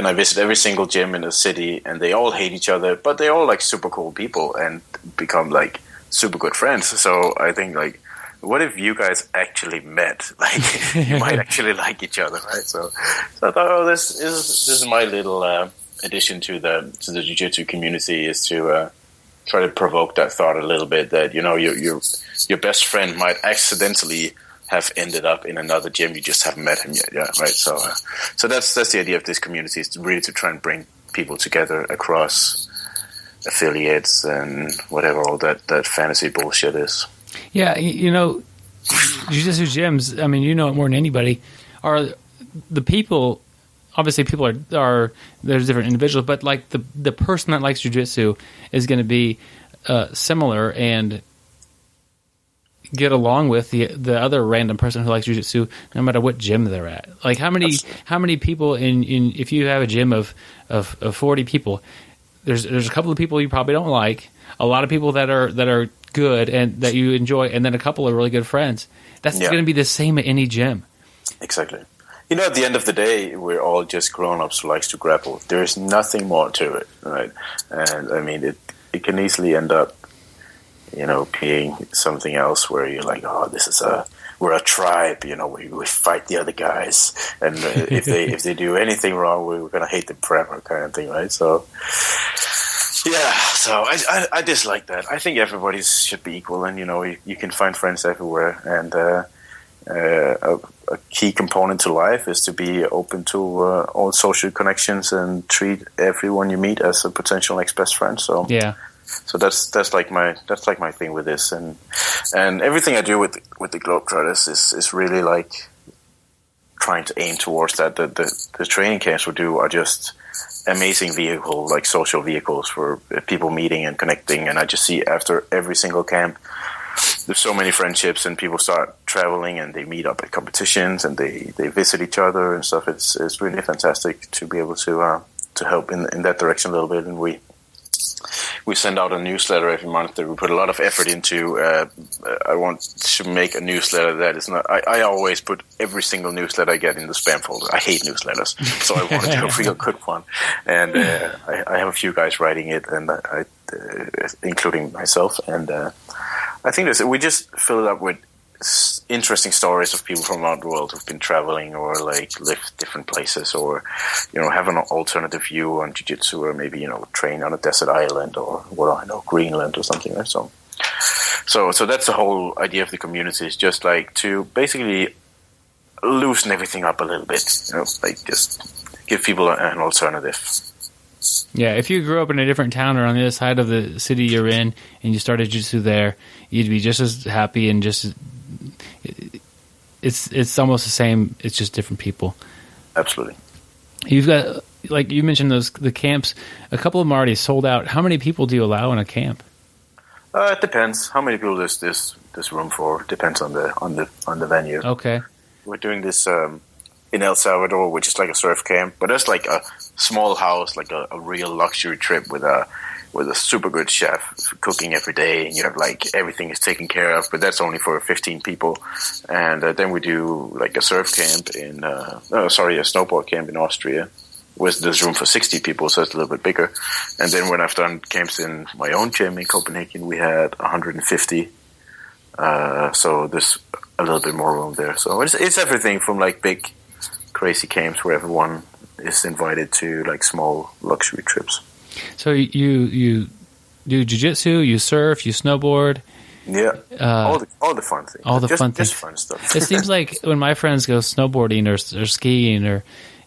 G: I visit every single gym in the city, and they all hate each other, but they're all like super cool people and become like super good friends. So I think, like, what if you guys actually met? Like, you might actually like each other, right? So I thought, this is my little addition to the jiu-jitsu community, is to try to provoke that thought a little bit, that your best friend might accidentally have ended up in another gym, you just haven't met him yet. Yeah, right. So that's the idea of this community, is really to try and bring people together across affiliates and whatever all that fantasy bullshit is.
C: Yeah, jiu-jitsu gyms, I mean, you know it more than anybody, are the people. Obviously, people are there's different individuals, but like the person that likes jiu-jitsu is going to be similar and get along with the other random person who likes jiu-jitsu, no matter what gym they're at. Like how many people in if you have a gym of 40 people, there's a couple of people you probably don't like, a lot of people that are good and that you enjoy, and then a couple of really good friends. That's going to be the same at any gym.
G: Exactly. You know, at the end of the day, we're all just grown-ups who likes to grapple. There's nothing more to it, right? And I mean, it can easily end up, you know, being something else where you're like, oh, we're a tribe, you know, we fight the other guys, and if they do anything wrong, we're gonna hate them forever, kind of thing, right? So, yeah, so I dislike that. I think everybody should be equal, and you know, you can find friends everywhere, and a key component to life is to be open to all social connections and treat everyone you meet as a potential next best friend. So
C: yeah.
G: So that's like my thing with this, and everything I do with the Globetrotters is really like trying to aim towards that. The training camps we do are just amazing social vehicles for people meeting and connecting, and I just see after every single camp there's so many friendships, and people start traveling and they meet up at competitions and they visit each other and stuff. It's really fantastic to be able to help in that direction a little bit, and we send out a newsletter every month that we put a lot of effort into. I want to make a newsletter that is not. I always put every single newsletter I get in the spam folder. I hate newsletters, so I want to do a real good one. And I have a few guys writing it, and including myself. And I think we just fill it up with interesting stories of people from around the world who've been traveling or like lived different places, or you know, have an alternative view on jiu-jitsu, or maybe, you know, train on a desert island, or what do I know, Greenland or something like so that's the whole idea of the community, is just like to basically loosen everything up a little bit, you know, like just give people an alternative.
C: Yeah, if you grew up in a different town or on the other side of the city you're in and you started jiu-jitsu there, you'd be just as happy, and just it's almost the same. It's just different people.
G: Absolutely.
C: You've got, like you mentioned, the camps. A couple of them already sold out. How many people do you allow in a camp?
G: It depends how many people there's room for. Depends on the venue.
C: Okay.
G: We're doing this in El Salvador, which is like a surf camp, but that's like a small house, like a real luxury trip with a super good chef cooking every day, and you have like everything is taken care of, but that's only for 15 people. And then we do like a surf camp a snowboard camp in Austria, where there's room for 60 people, so it's a little bit bigger. And then when I've done camps in my own gym in Copenhagen, we had 150. So there's a little bit more room there. So it's everything from like big crazy camps where everyone is invited to like small luxury trips.
C: So you do jiu-jitsu, you surf, you snowboard.
G: Yeah, all the fun things.
C: All the fun things.
G: Just fun stuff.
C: It seems like when my friends go snowboarding or skiing or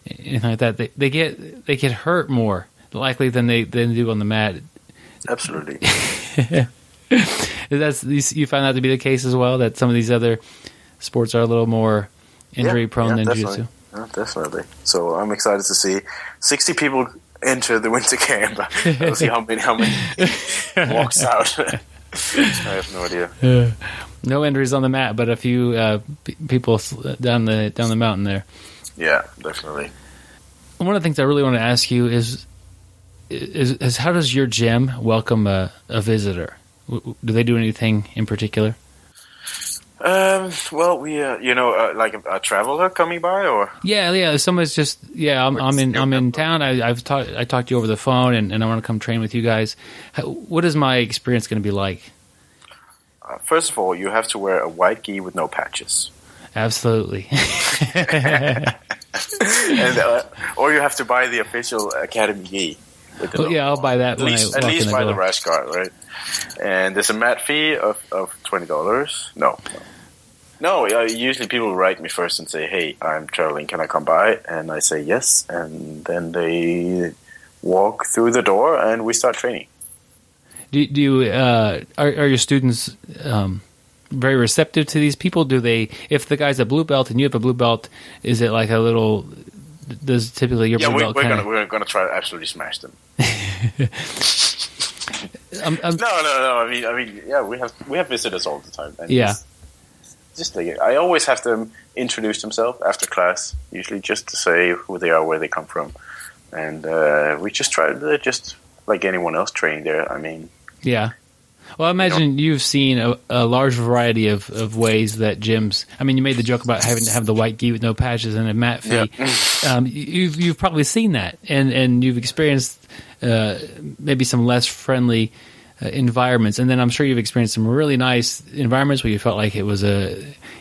C: anything like that, they get hurt more likely than they do on the mat.
G: Absolutely.
C: You find that to be the case as well, that some of these other sports are a little more injury prone than jiu-jitsu?
G: Yeah, definitely. So I'm excited to see 60 people enter the winter camp. We'll see how many walks out. I have no idea.
C: No injuries on the mat, but a few people down the mountain there.
G: Yeah, definitely.
C: One of the things I really want to ask you is how does your gym welcome a visitor? Do they do anything in particular?
G: Well, we like a traveler coming by, or
C: somebody's just I'm in town. I talked to you over the phone, and I want to come train with you guys. What is my experience going to be like?
G: First of all, you have to wear a white gi with no patches.
C: Absolutely.
G: And or you have to buy the official Academy gi.
C: I'll buy that.
G: At least buy the rash guard, right? And there's a mat fee of $20. No. Usually people write me first and say, "Hey, I'm traveling. Can I come by?" And I say yes, and then they walk through the door and we start training.
C: Do you are your students very receptive to these people? Do they, if the guy's a blue belt and you have a blue belt, is it like a little? Does typically your blue belt
G: we're gonna try to absolutely smash them. No. I mean, yeah, we have visitors all the time. And just like, I always have them introduce themselves after class, usually just to say who they are, where they come from, and we just try to just like anyone else training there. I mean,
C: yeah. Well, I imagine you've seen a large variety of ways that gyms. I mean, you made the joke about having to have the white gi with no patches and a mat fee. Yeah. You've probably seen that, and you've experienced maybe some less friendly environments, and then I'm sure you've experienced some really nice environments where you felt like it was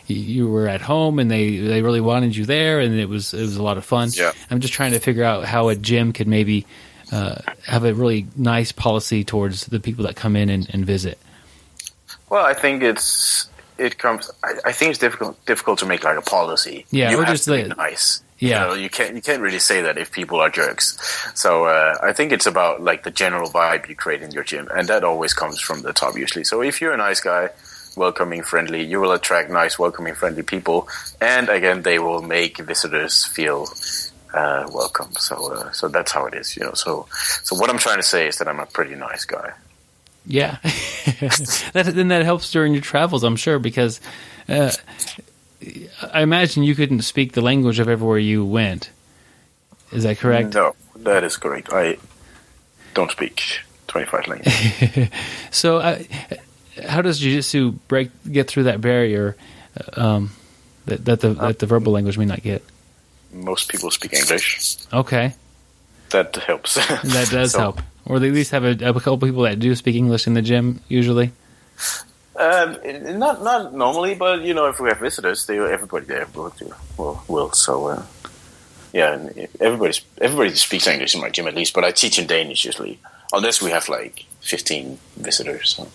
C: you were at home and they really wanted you there, and it was a lot of fun.
G: Yeah. I'm
C: just trying to figure out how a gym could maybe have a really nice policy towards the people that come in and visit.
G: Well, I think I think it's difficult to make like a policy.
C: Yeah,
G: you
C: or
G: have
C: just
G: to be nice. Yeah, you can't really say that if people are jerks. So I think it's about like the general vibe you create in your gym, and that always comes from the top usually. So if you're a nice guy, welcoming, friendly, you will attract nice, welcoming, friendly people, and again, they will make visitors feel welcome. So that's how it is, you know. So what I'm trying to say is that I'm a pretty nice guy.
C: Yeah, then that helps during your travels, I'm sure, because I imagine you couldn't speak the language of everywhere you went. Is that correct?
G: No, that is correct. I don't speak 25 languages.
C: So, how does Jiu-Jitsu get through that barrier that the verbal language may not get?
G: Most people speak English.
C: Okay.
G: That helps.
C: That does help. Or they at least have a couple people that do speak English in the gym, usually?
G: Not normally, but, you know, if we have visitors, everybody there will. So, yeah, and everybody speaks English in my gym at least, but I teach in Danish usually, unless we have like 15 visitors. So.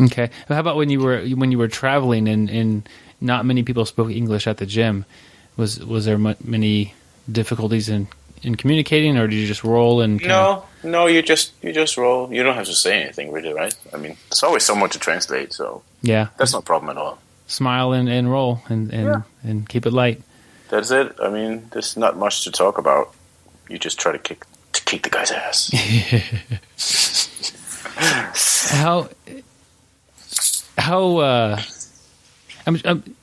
C: Okay. How about when you were traveling and not many people spoke English at the gym? Was there many difficulties in communicating, or did you just roll and?
G: No, you just roll. You don't have to say anything, really, right? I mean, there's always someone to translate, so
C: yeah,
G: that's no problem at all.
C: Smile and roll and keep it light.
G: That's it. I mean, there's not much to talk about. You just try to kick the guy's ass.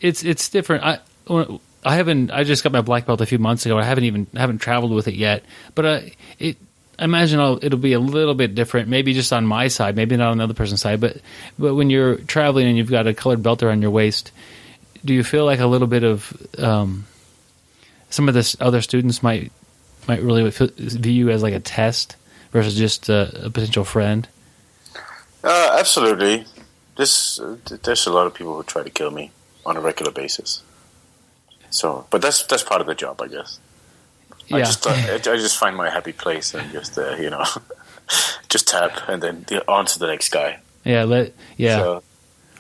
G: It's different. I just got my black belt a few months ago. I haven't traveled with it yet, but I imagine it'll be a little bit different. Maybe just on my side, maybe not on the other person's side. But when you're traveling and you've got a colored belt around your waist, do you feel like a little bit of some of the other students might really view you as like a test versus just a potential friend? Absolutely. There's a lot of people who try to kill me on a regular basis. So, but that's part of the job, I guess. Yeah. I just find my happy place and just just tap and then on to the next guy.
C: Yeah,
G: So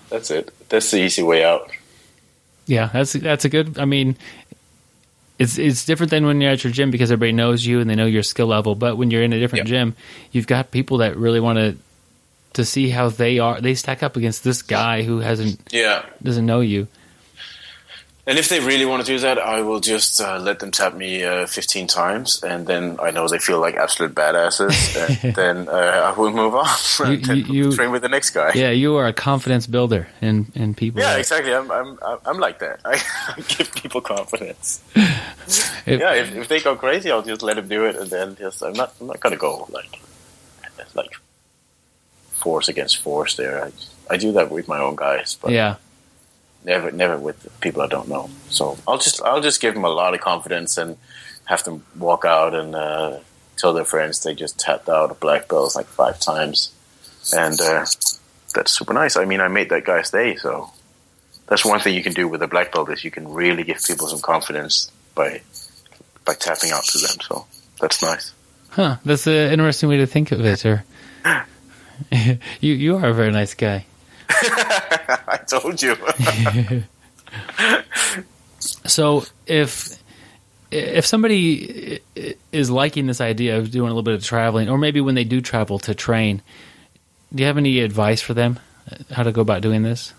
G: that's it. That's the easy way out.
C: Yeah, that's a good. I mean, it's different than when you're at your gym because everybody knows you and they know your skill level. But when you're in a different gym, you've got people that really want to see how they stack up against this guy who doesn't know you.
G: And if they really want to do that, I will just let them tap me 15 times, and then I know they feel like absolute badasses, and then I will move on and you train with the next guy.
C: Yeah, you are a confidence builder in people.
G: Yeah, exactly. I'm like that. I give people confidence. If they go crazy, I'll just let them do it, and then I'm not gonna go like force against force there. I do that with my own guys, but
C: yeah.
G: Never with people I don't know. So I'll just give them a lot of confidence and have them walk out and tell their friends they just tapped out a black belt like 5 times, and that's super nice. I mean, I made that guy stay. So that's one thing you can do with a black belt is you can really give people some confidence by tapping out to them. So that's nice.
C: Huh? That's an interesting way to think of it. Or you are a very nice guy.
G: I told you.
C: So if somebody is liking this idea of doing a little bit of traveling, or maybe when they do travel to train, do you have any advice for them how to go about doing this?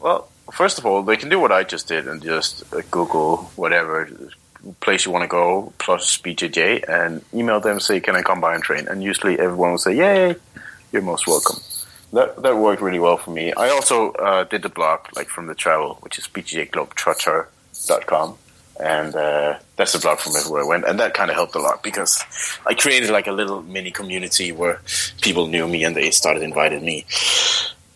G: Well, first of all, they can do what I just did and just Google whatever place you want to go plus BJJ and email them, say, can I come by and train? And usually everyone will say, yay, you're most welcome. That worked really well for me. I also did the blog, like from the travel, which is BJJ Globetrotter.com. And that's the blog from everywhere I went. And that kind of helped a lot because I created like a little mini community where people knew me and they started inviting me.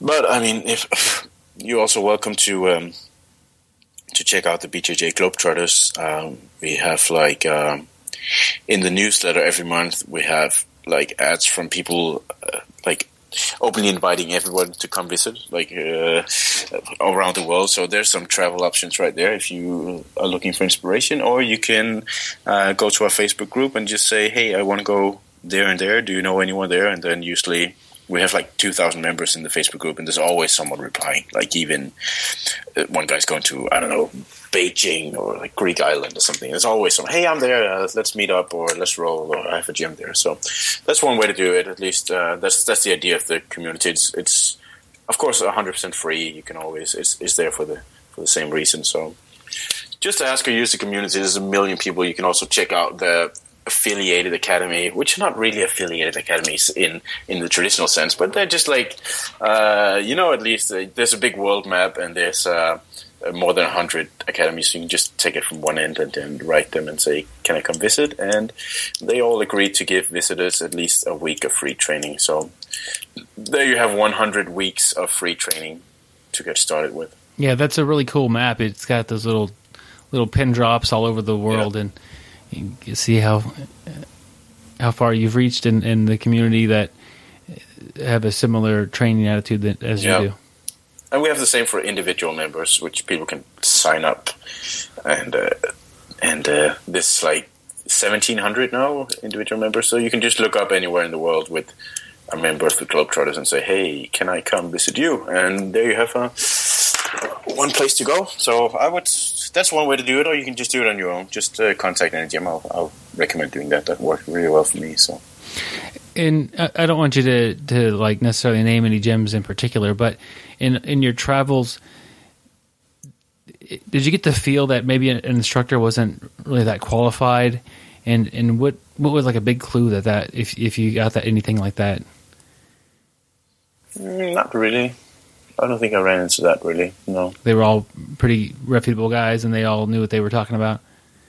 G: But, I mean, if you're also welcome to check out the BJJ Globetrotters. We have like in the newsletter every month we have like ads from people like openly inviting everyone to come visit like around the world. So there's some travel options right there if you are looking for inspiration, or you can go to our Facebook group and just say, hey, I want to go there and there. Do you know anyone there? And then usually we have like 2,000 members in the Facebook group, and there's always someone replying. Like even one guy's going to, I don't know, Beijing or like Greek island or something. There's always someone, hey, I'm there, let's meet up or let's roll, or I have a gym there. So that's one way to do it. At least that's the idea of the community. It's of course 100% free. You can always, it's there for the same reason. So just ask or use the community. There's a million people. You can also check out the affiliated academy, which are not really affiliated academies in the traditional sense, but they're just like, at least there's a big world map and there's more than 100 academies. So you can just take it from one end and then write them and say, can I come visit? And they all agree to give visitors at least a week of free training. So there you have 100 weeks of free training to get started with.
C: Yeah, that's a really cool map. It's got those little pin drops all over the world, and you can see how far you've reached in the community that have a similar training attitude as you do.
G: And we have the same for individual members, which people can sign up. And this like 1,700 now, individual members. So you can just look up anywhere in the world with a member of the Globetrotters and say, hey, can I come visit you? And there you have one place to go. So that's one way to do it, or you can just do it on your own. Just contact any gym. I'll recommend doing that. That worked really well for me. So,
C: and I don't want you to like necessarily name any gyms in particular, but in your travels, did you get the feel that maybe an instructor wasn't really that qualified? And what was like a big clue that if you got that anything like that?
G: Not really. I don't think I ran into that, really, no.
C: They were all pretty reputable guys, and they all knew what they were talking about?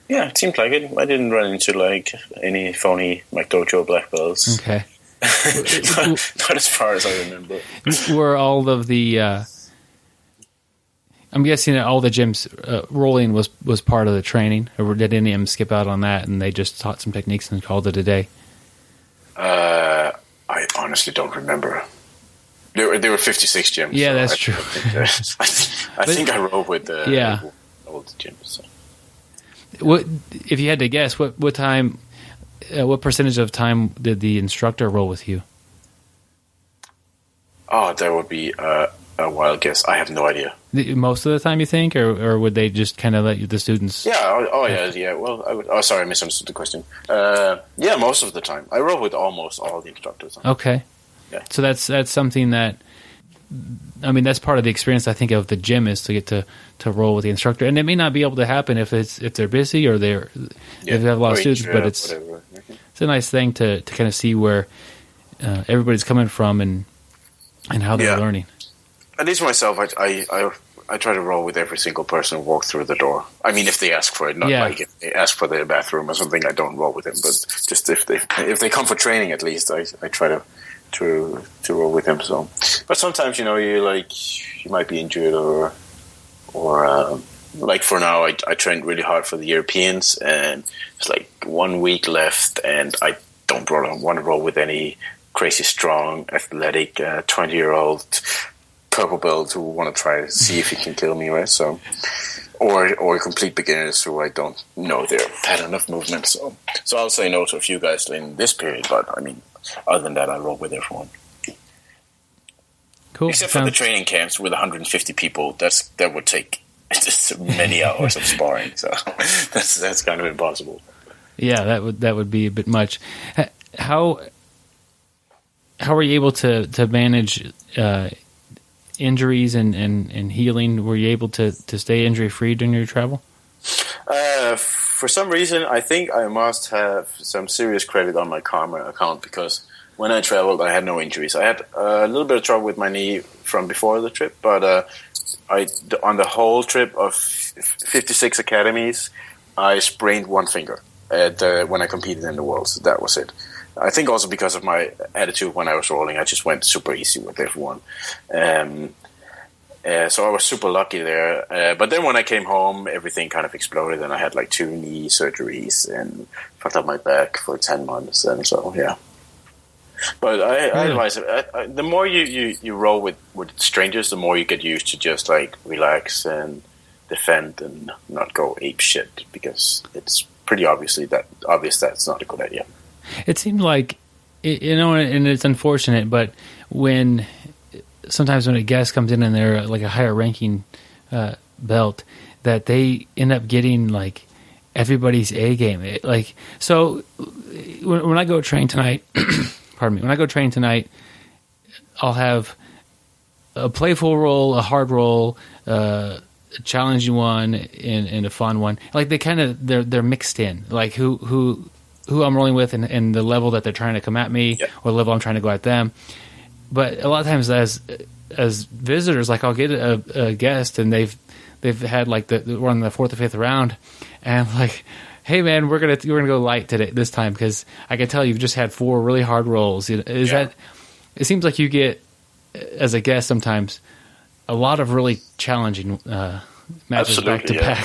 G: Yeah, it seemed like it. I didn't run into, like, any phony McDojo black belts.
C: Okay.
G: not as far as I remember.
C: Were all of the... I'm guessing that all the gyms, rolling was part of the training, or did any of them skip out on that, and they just taught some techniques and called it a day?
G: I honestly don't remember. There were 56 gyms.
C: Yeah,
G: so
C: that's true.
G: I think I rolled with the old gyms. So.
C: What if you had to guess? What time? What percentage of time did the instructor roll with you?
G: Oh, that would be a wild guess. I have no idea.
C: Most of the time, you think, or would they just kind of let the students?
G: Yeah. Yeah. Well, I would. Oh, sorry, I misunderstood the question. Yeah, most of the time. I roll with almost all the instructors.
C: Okay. Yeah. So that's something that, I mean, that's part of the experience, I think, of the gym is to get to roll with the instructor. And it may not be able to happen if they're busy or if they have a lot of students, but it's a nice thing to kind of see where everybody's coming from and how they're learning.
G: At least myself, I try to roll with every single person who walks through the door. I mean, if they ask for it, not like if they ask for the bathroom or something, I don't roll with them. But just if they come for training, at least I try to roll with him. So, but sometimes you might be injured or like for now I trained really hard for the Europeans and it's like 1 week left and I don't want to roll with any crazy strong athletic 20-year-old purple belt who want to try to see if he can kill me, right? So or complete beginners who I don't know their pattern of movement. So I'll say no to a few guys in this period, but I mean, other than that, I roll with everyone.
C: Cool.
G: Except for the training camps with 150 people, that would take just many hours of sparring. So that's kind of impossible.
C: Yeah, that would be a bit much. How are you able to manage injuries and healing? Were you able to stay injury free during your travel?
G: For some reason, I think I must have some serious credit on my karma account, because when I traveled, I had no injuries. I had a little bit of trouble with my knee from before the trip, but on the whole trip of 56 academies, I sprained one finger when I competed in the Worlds. That was it. I think also because of my attitude when I was rolling, I just went super easy with everyone. So I was super lucky there. But then when I came home, everything kind of exploded, and I had like 2 knee surgeries and fucked up my back for 10 months. And so, yeah. But I advise the more you roll with strangers, the more you get used to just like relax and defend and not go ape shit, because it's pretty obvious that's not a good idea.
C: It seemed like, and it's unfortunate, but sometimes when a guest comes in and they're like a higher ranking belt, that they end up getting like everybody's A game. So when I go train tonight, pardon me, when I go train tonight, I'll have a playful roll, a hard roll, a challenging one, and a fun one. Like they're mixed in, like who I'm rolling with and the level that they're trying to come at me, or the level I'm trying to go at them. But a lot of times as visitors, like I'll get a guest and they've had like we're on the 4th or 5th round, and like, hey man, we're gonna go light this time, because I can tell you've just had 4 really hard rolls. That it seems like you get, as a guest sometimes, a lot of really challenging matches back to back.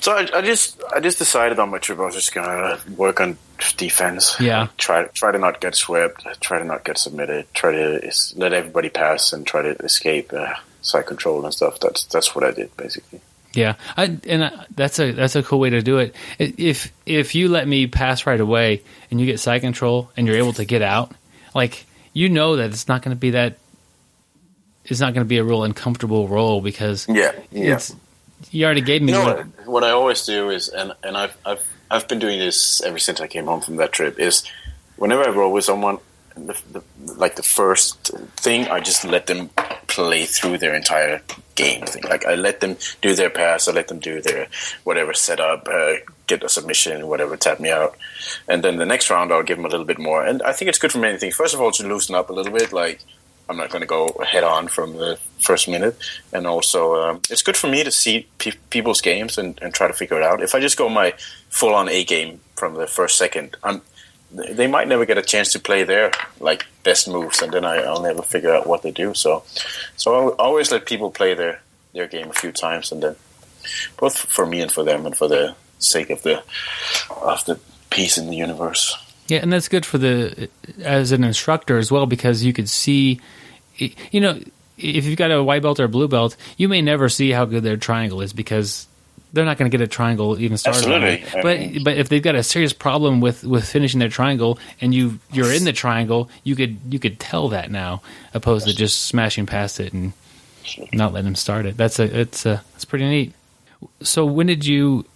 G: So I just decided on my trip I was just gonna work on defense.
C: Yeah.
G: Try to not get swept. Try to not get submitted. Try to let everybody pass and try to escape side control and stuff. That's what I did basically.
C: Yeah, that's a cool way to do it. If you let me pass right away and you get side control and you're able to get out, like that it's not going to be that. It's not going to be a real uncomfortable roll, because you already gave me.
G: What I always do is, and I've been doing this ever since I came home from that trip, is whenever I roll with someone, the first thing, I just let them play through their entire game thing. Like I let them do their pass, I let them do their whatever setup, get a submission, whatever, tap me out, and then the next round I'll give them a little bit more. And I think it's good for many things. First of all, to loosen up a little bit, like. I'm not going to go head on from the first minute. And also, it's good for me to see people's games and try to figure it out. If I just go my full-on A game from the first second, they might never get a chance to play their like best moves, and then I'll never figure out what they do. So I always let people play their game a few times, and then both for me and for them, and for the sake of the peace in the universe.
C: Yeah, and that's good as an instructor as well, because you could see, if you've got a white belt or a blue belt, you may never see how good their triangle is, because they're not going to get a triangle even started.
G: Absolutely.
C: But if they've got a serious problem with finishing their triangle, and you're in the triangle, you could tell that now, opposed to just smashing past it and not letting them start it. That's pretty neat. So when did you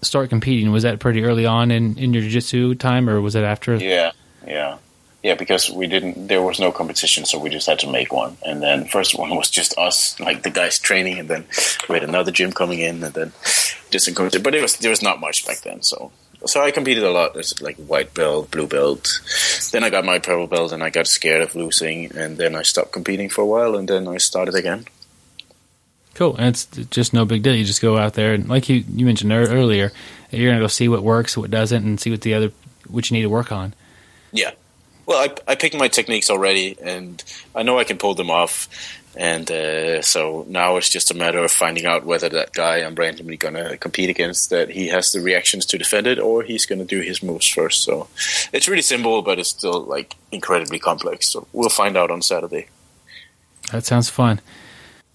C: start competing? Was that pretty early on in your jiu-jitsu time, or was it after?
G: Yeah, because there was no competition, so we just had to make one. And then first one was just us, like the guys training, and then we had another gym coming in, and then just in competition. But there was not much back then, so I competed a lot. There's like white belt, blue belt. Then I got my purple belt, and I got scared of losing, and then I stopped competing for a while, and then I started again.
C: Cool, and it's just no big deal. You just go out there, and like you mentioned earlier, you're gonna go see what works, what doesn't, and see what you need to work on. Yeah.
G: Well, I picked my techniques already, and I know I can pull them off. And so now it's just a matter of finding out whether that guy I'm randomly going to compete against, that he has the reactions to defend it, or he's going to do his moves first. So it's really simple, but it's still like incredibly complex. So we'll find out on Saturday.
C: That sounds fun.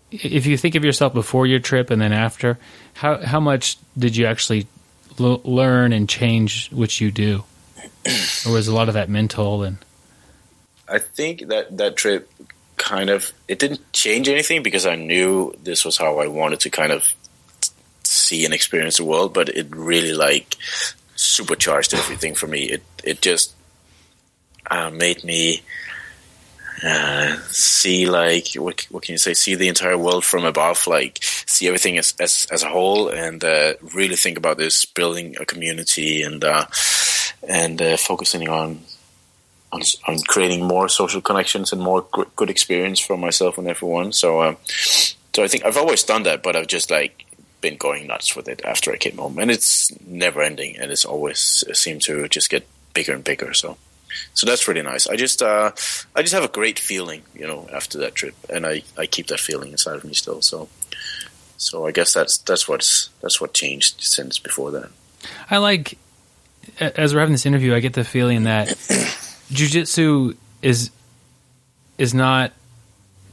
C: If you think of yourself before your trip and then after, how much did you actually learn and change what you do? Or was a lot of that mental? And
G: I think that trip kind of, it didn't change anything, because I knew this was how I wanted to kind of see and experience the world, but it really like supercharged everything for me. It just made me see, like, what can you say? See the entire world from above, like see everything as a whole, and really think about this, building a community, and focusing on creating more social connections and more good experience for myself and everyone. So I think I've always done that, but I've just like been going nuts with it after I came home, and it's never ending, and it's always seemed to just get bigger and bigger. So that's really nice. I just have a great feeling, after that trip, and I keep that feeling inside of me still. So I guess that's what changed since before that.
C: I like, as we're having this interview, I get the feeling that Jiu-Jitsu is not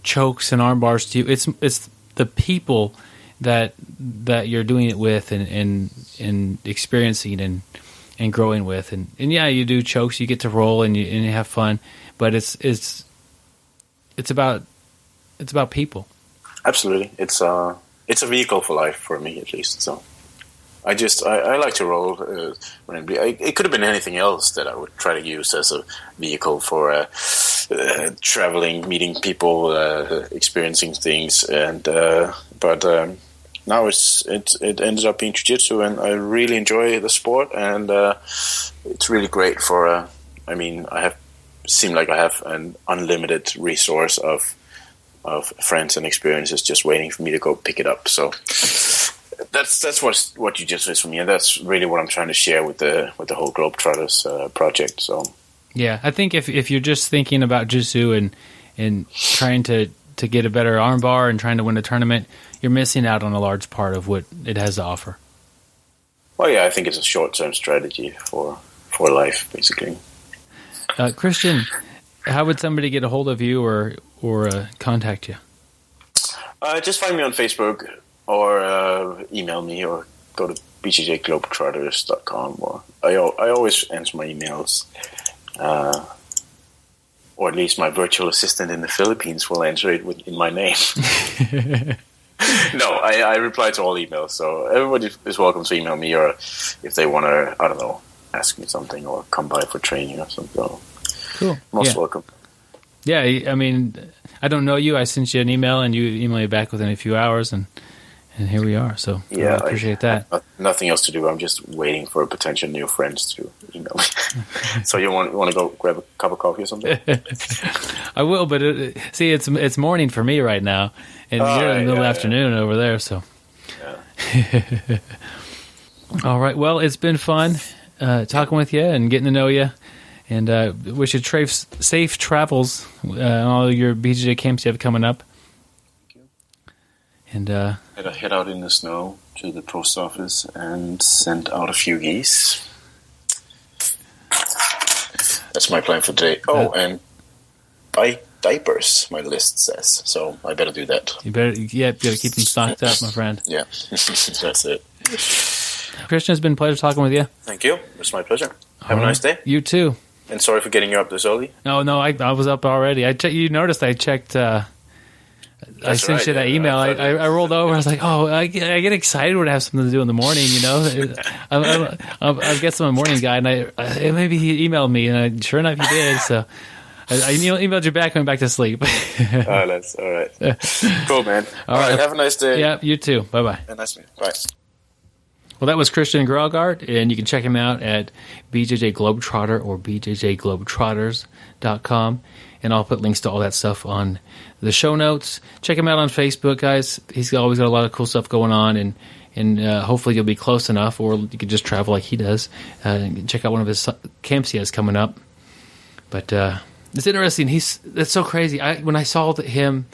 C: chokes and arm bars to you. It's the people that you're doing it with and experiencing and growing with, and yeah, you do chokes, you get to roll and you have fun, but it's about people.
G: Absolutely, it's a vehicle for life for me, at least. So I like to roll. It could have been anything else that I would try to use as a vehicle for traveling, meeting people, experiencing things, but now it ended up being jiu-jitsu, and I really enjoy the sport, and it's really great for. I have an unlimited resource of friends and experiences just waiting for me to go pick it up. So that's what jiu-jitsu is for me, and that's really what I'm trying to share with the whole Globetrotters project. So
C: yeah, I think if you're just thinking about jiu-jitsu and trying to get a better armbar and trying to win a tournament, you're missing out on a large part of what it has to offer.
G: Well, yeah, I think it's a short-term strategy for life, basically.
C: Christian, how would somebody get a hold of you or contact you?
G: Just find me on Facebook, or email me, or go to BJJ Globetrotters.com. I always answer my emails, or at least my virtual assistant in the Philippines will answer it in my name. No, I reply to all emails, so everybody is welcome to email me, or if they want to, I don't know, ask me something or come by for training or something. So
C: cool.
G: Most welcome.
C: Yeah, I mean, I don't know you. I sent you an email, and you emailed me back within a few hours, and here we are. So yeah, I appreciate that.
G: Nothing else to do. I'm just waiting for potential new friends to email me. So you want to go grab a cup of coffee or something?
C: I will, but see, it's morning for me right now, and you're in the middle afternoon over there. So, yeah. All right. Well, it's been fun talking with you and getting to know you, and wish you safe travels on all your BJJ camps you have coming up. And
G: head out in the snow to the post office and send out a few geese. That's my plan for today. Oh, and buy diapers, my list says. So I better do that.
C: You better keep them stocked up, my friend.
G: Yeah, that's it.
C: Christian, it's been a pleasure talking with you.
G: Thank you. It's my pleasure. Have a nice day.
C: You too.
G: And sorry for getting you up this early.
C: No, I was up already. You noticed I checked... I sent you that email. I rolled over. I was like, "Oh, I get excited when I have something to do in the morning." I guess I'm a morning guy, and maybe he emailed me, and sure enough, he did. So I emailed you back. Went back to sleep.
G: Oh, that's all right. Cool, man. All right. Have a nice day.
C: Yeah, you too. Bye.
G: Nice to meet you. Bye.
C: Well, that was Christian Graugart, and you can check him out at BJJ Globetrotter or BJJ Globetrotters.com. And I'll put links to all that stuff on the show notes. Check him out on Facebook, guys. He's always got a lot of cool stuff going on, and hopefully you'll be close enough, or you can just travel like he does. And check out one of his camps he has coming up. But it's interesting. That's so crazy. When I saw him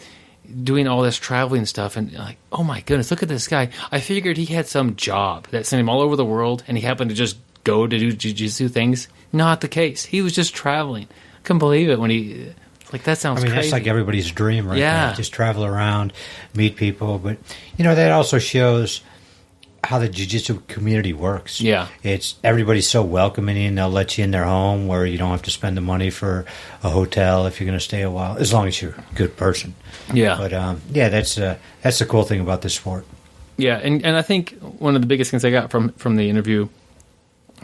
C: doing all this traveling stuff, and like, oh my goodness, look at this guy. I figured he had some job that sent him all over the world, and he happened to just go to do jiu-jitsu things. Not the case. He was just traveling. Couldn't believe it when he that sounds crazy.
B: That's like everybody's dream right now. Just travel around, meet people. But that also shows how the jiu-jitsu community works.
C: Yeah.
B: Everybody's so welcoming, and they'll let you in their home where you don't have to spend the money for a hotel if you're going to stay a while, as long as you're a good person.
C: Yeah.
B: But that's the cool thing about this sport.
C: Yeah, and I think one of the biggest things I got from the interview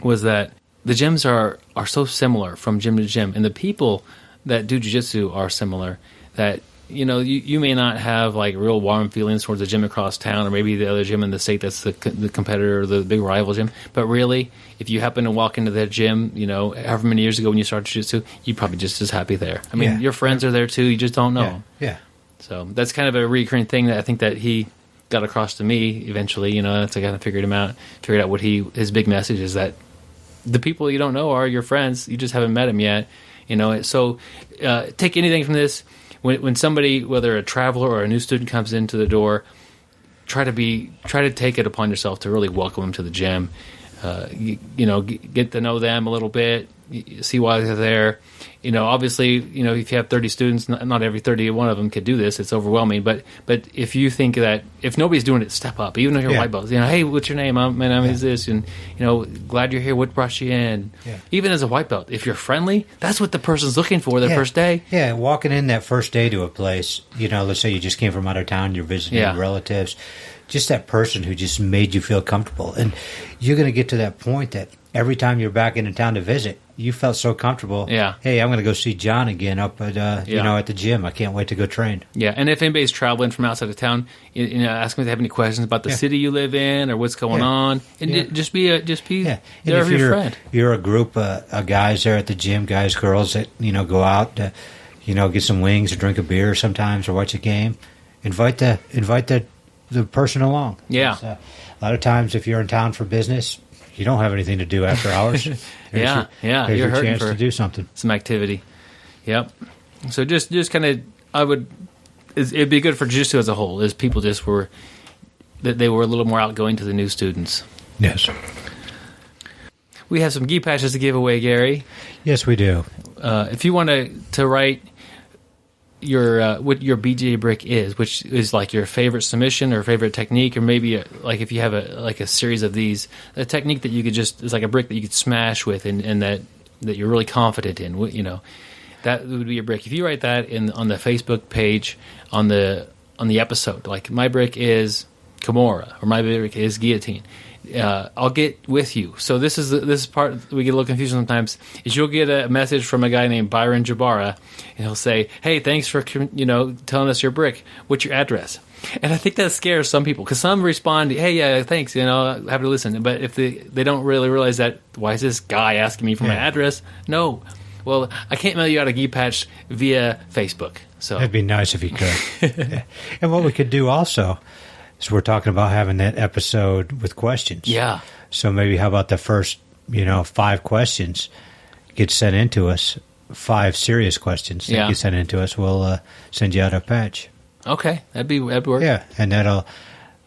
C: was that the gyms are so similar from gym to gym, and the people that do jiu-jitsu are similar. That, you know, you may not have like real warm feelings towards the gym across town, or maybe the other gym in the state that's the competitor or the big rival gym. But really, if you happen to walk into that gym, you know, however many years ago when you started jiu-jitsu, you're probably just as happy there. I mean, your friends are there too. You just don't know them.
B: Yeah.
C: So that's kind of a recurring thing that I think that he got across to me eventually. You know, that's I kind of figured out what his big message is, that the people you don't know are your friends. You just haven't met them yet. You know, so take anything from this. When somebody, whether a traveler or a new student, comes into the door, try to take it upon yourself to really welcome them to the gym. You know, get to know them a little bit, see why they're there. You know, obviously, you know, if you have 30 students, not every 31 of them could do this. It's overwhelming. But if you think that if nobody's doing it, step up. Even if you're white belts, you know, hey, what's your name? My name is this, and you know, glad you're here. What brought you in? Yeah. Even as a white belt, if you're friendly, that's what the person's looking for their first day.
B: Yeah, walking in that first day to a place, you know, let's say you just came from out of town, you're visiting relatives, just that person who just made you feel comfortable, and you're going to get to that point that every time you're back into town to visit, you felt so comfortable. Yeah. Hey, I'm going to go see John again up at you know, at the gym. I can't wait to go train.
C: Yeah, and if anybody's traveling from outside of town, you know, ask them if they have any questions about the city you live in or what's going on, and just be there for your friend.
B: You're a group of guys there at the gym, guys, girls that, you know, go out to, you know, get some wings or drink a beer sometimes or watch a game. Invite the person along.
C: Yeah.
B: A lot of times, if you're in town for business, you don't have anything to do after hours.
C: Here's you're
B: your
C: hurting
B: chance
C: for
B: to do something.
C: Some activity. Yep. So just kind of, it'd be good for jiu-jitsu as a whole, is people just were, that they were a little more outgoing to the new students.
B: Yes.
C: We have some gi patches to give away, Gary.
B: Yes, we do.
C: If you want to write what your BJJ brick is, which is like your favorite submission or favorite technique, or maybe like if you have a series of these, a technique that you could just, it's like a brick that you could smash with, and that you're really confident in, you know, that would be your brick. If you write that on the Facebook page on the episode, like my brick is Kimura or my brick is guillotine, I'll get with you. So this is part we get a little confused sometimes. Is you'll get a message from a guy named Byron Jabara, and he'll say, "Hey, thanks for telling us your brick. What's your address?" And I think that scares some people, because some respond, "Hey, yeah, thanks. You know, happy to listen." But if they don't really realize that, why is this guy asking me for my address? No. Well, I can't mail you out a gi patch via Facebook. So
B: that'd be nice if you could. And what we could do also. So we're talking about having that episode with questions.
C: Yeah.
B: So maybe how about the first, 5 questions get sent into us, 5 serious questions that get sent into us. We'll send you out a patch.
C: Okay, that'd work.
B: Yeah, and that'll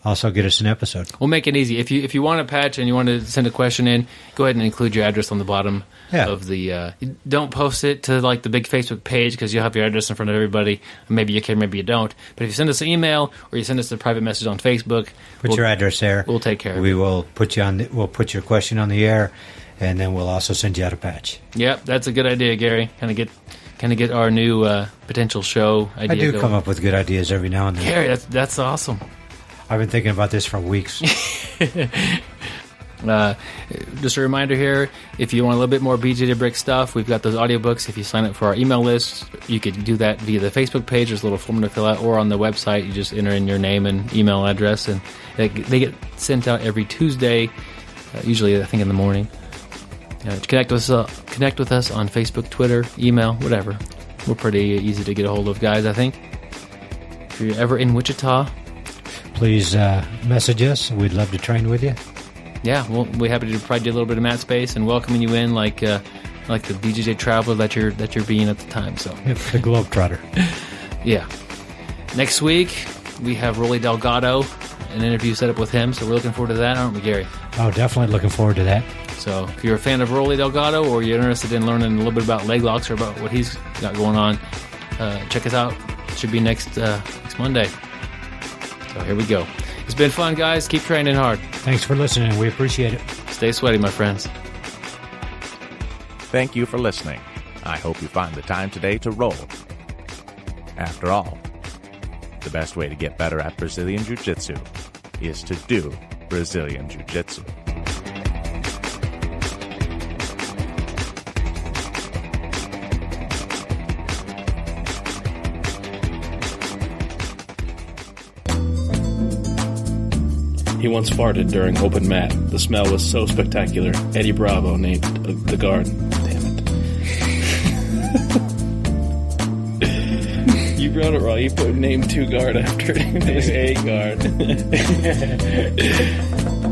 B: also get us an episode.
C: We'll make it easy. If you want a patch and you want to send a question in, go ahead and include your address on the bottom of the. Don't post it to like the big Facebook page, because you'll have your address in front of everybody. Maybe you can, maybe you don't. But if you send us an email or you send us a private message on Facebook,
B: put your address there.
C: We'll take care of it.
B: We will put you on. We'll put your question on the air, and then we'll also send you out a patch.
C: Yep, that's a good idea, Gary. Kind of get our new potential show idea.
B: I do
C: going.
B: Come up with good ideas every now and then.
C: Gary, that's awesome.
B: I've been thinking about this for weeks.
C: Just a reminder here, if you want a little bit more BJJ Brick stuff, we've got those audiobooks. If you sign up for our email list, you could do that via the Facebook page. There's a little form to fill out, or on the website, you just enter in your name and email address, and they get sent out every Tuesday, usually I think in the morning. Connect with us on Facebook, Twitter, email, whatever. We're pretty easy to get a hold of, guys, I think. If you're ever in Wichita,
B: please message us. We'd love to train with you.
C: Yeah, we're happy to provide you a little bit of mat space and welcoming you in like the BJJ traveler that you're being at the time. So
B: the Globetrotter.
C: Yeah. Next week we have Rolly Delgado, an interview set up with him. So we're looking forward to that, aren't we, Gary?
B: Oh, definitely looking forward to that.
C: So if you're a fan of Rolly Delgado, or you're interested in learning a little bit about leg locks or about what he's got going on, check us out. It should be next Monday. So here we go. It's been fun, guys. Keep training hard.
B: Thanks for listening. We appreciate it.
C: Stay sweaty, my friends.
A: Thank you for listening. I hope you find the time today to roll. After all, the best way to get better at Brazilian Jiu-Jitsu is to do Brazilian Jiu-Jitsu.
E: He once farted during open mat. The smell was so spectacular. Eddie Bravo named the guard. Damn it. You wrote it wrong. You put name 2 guard after it. It's a guard.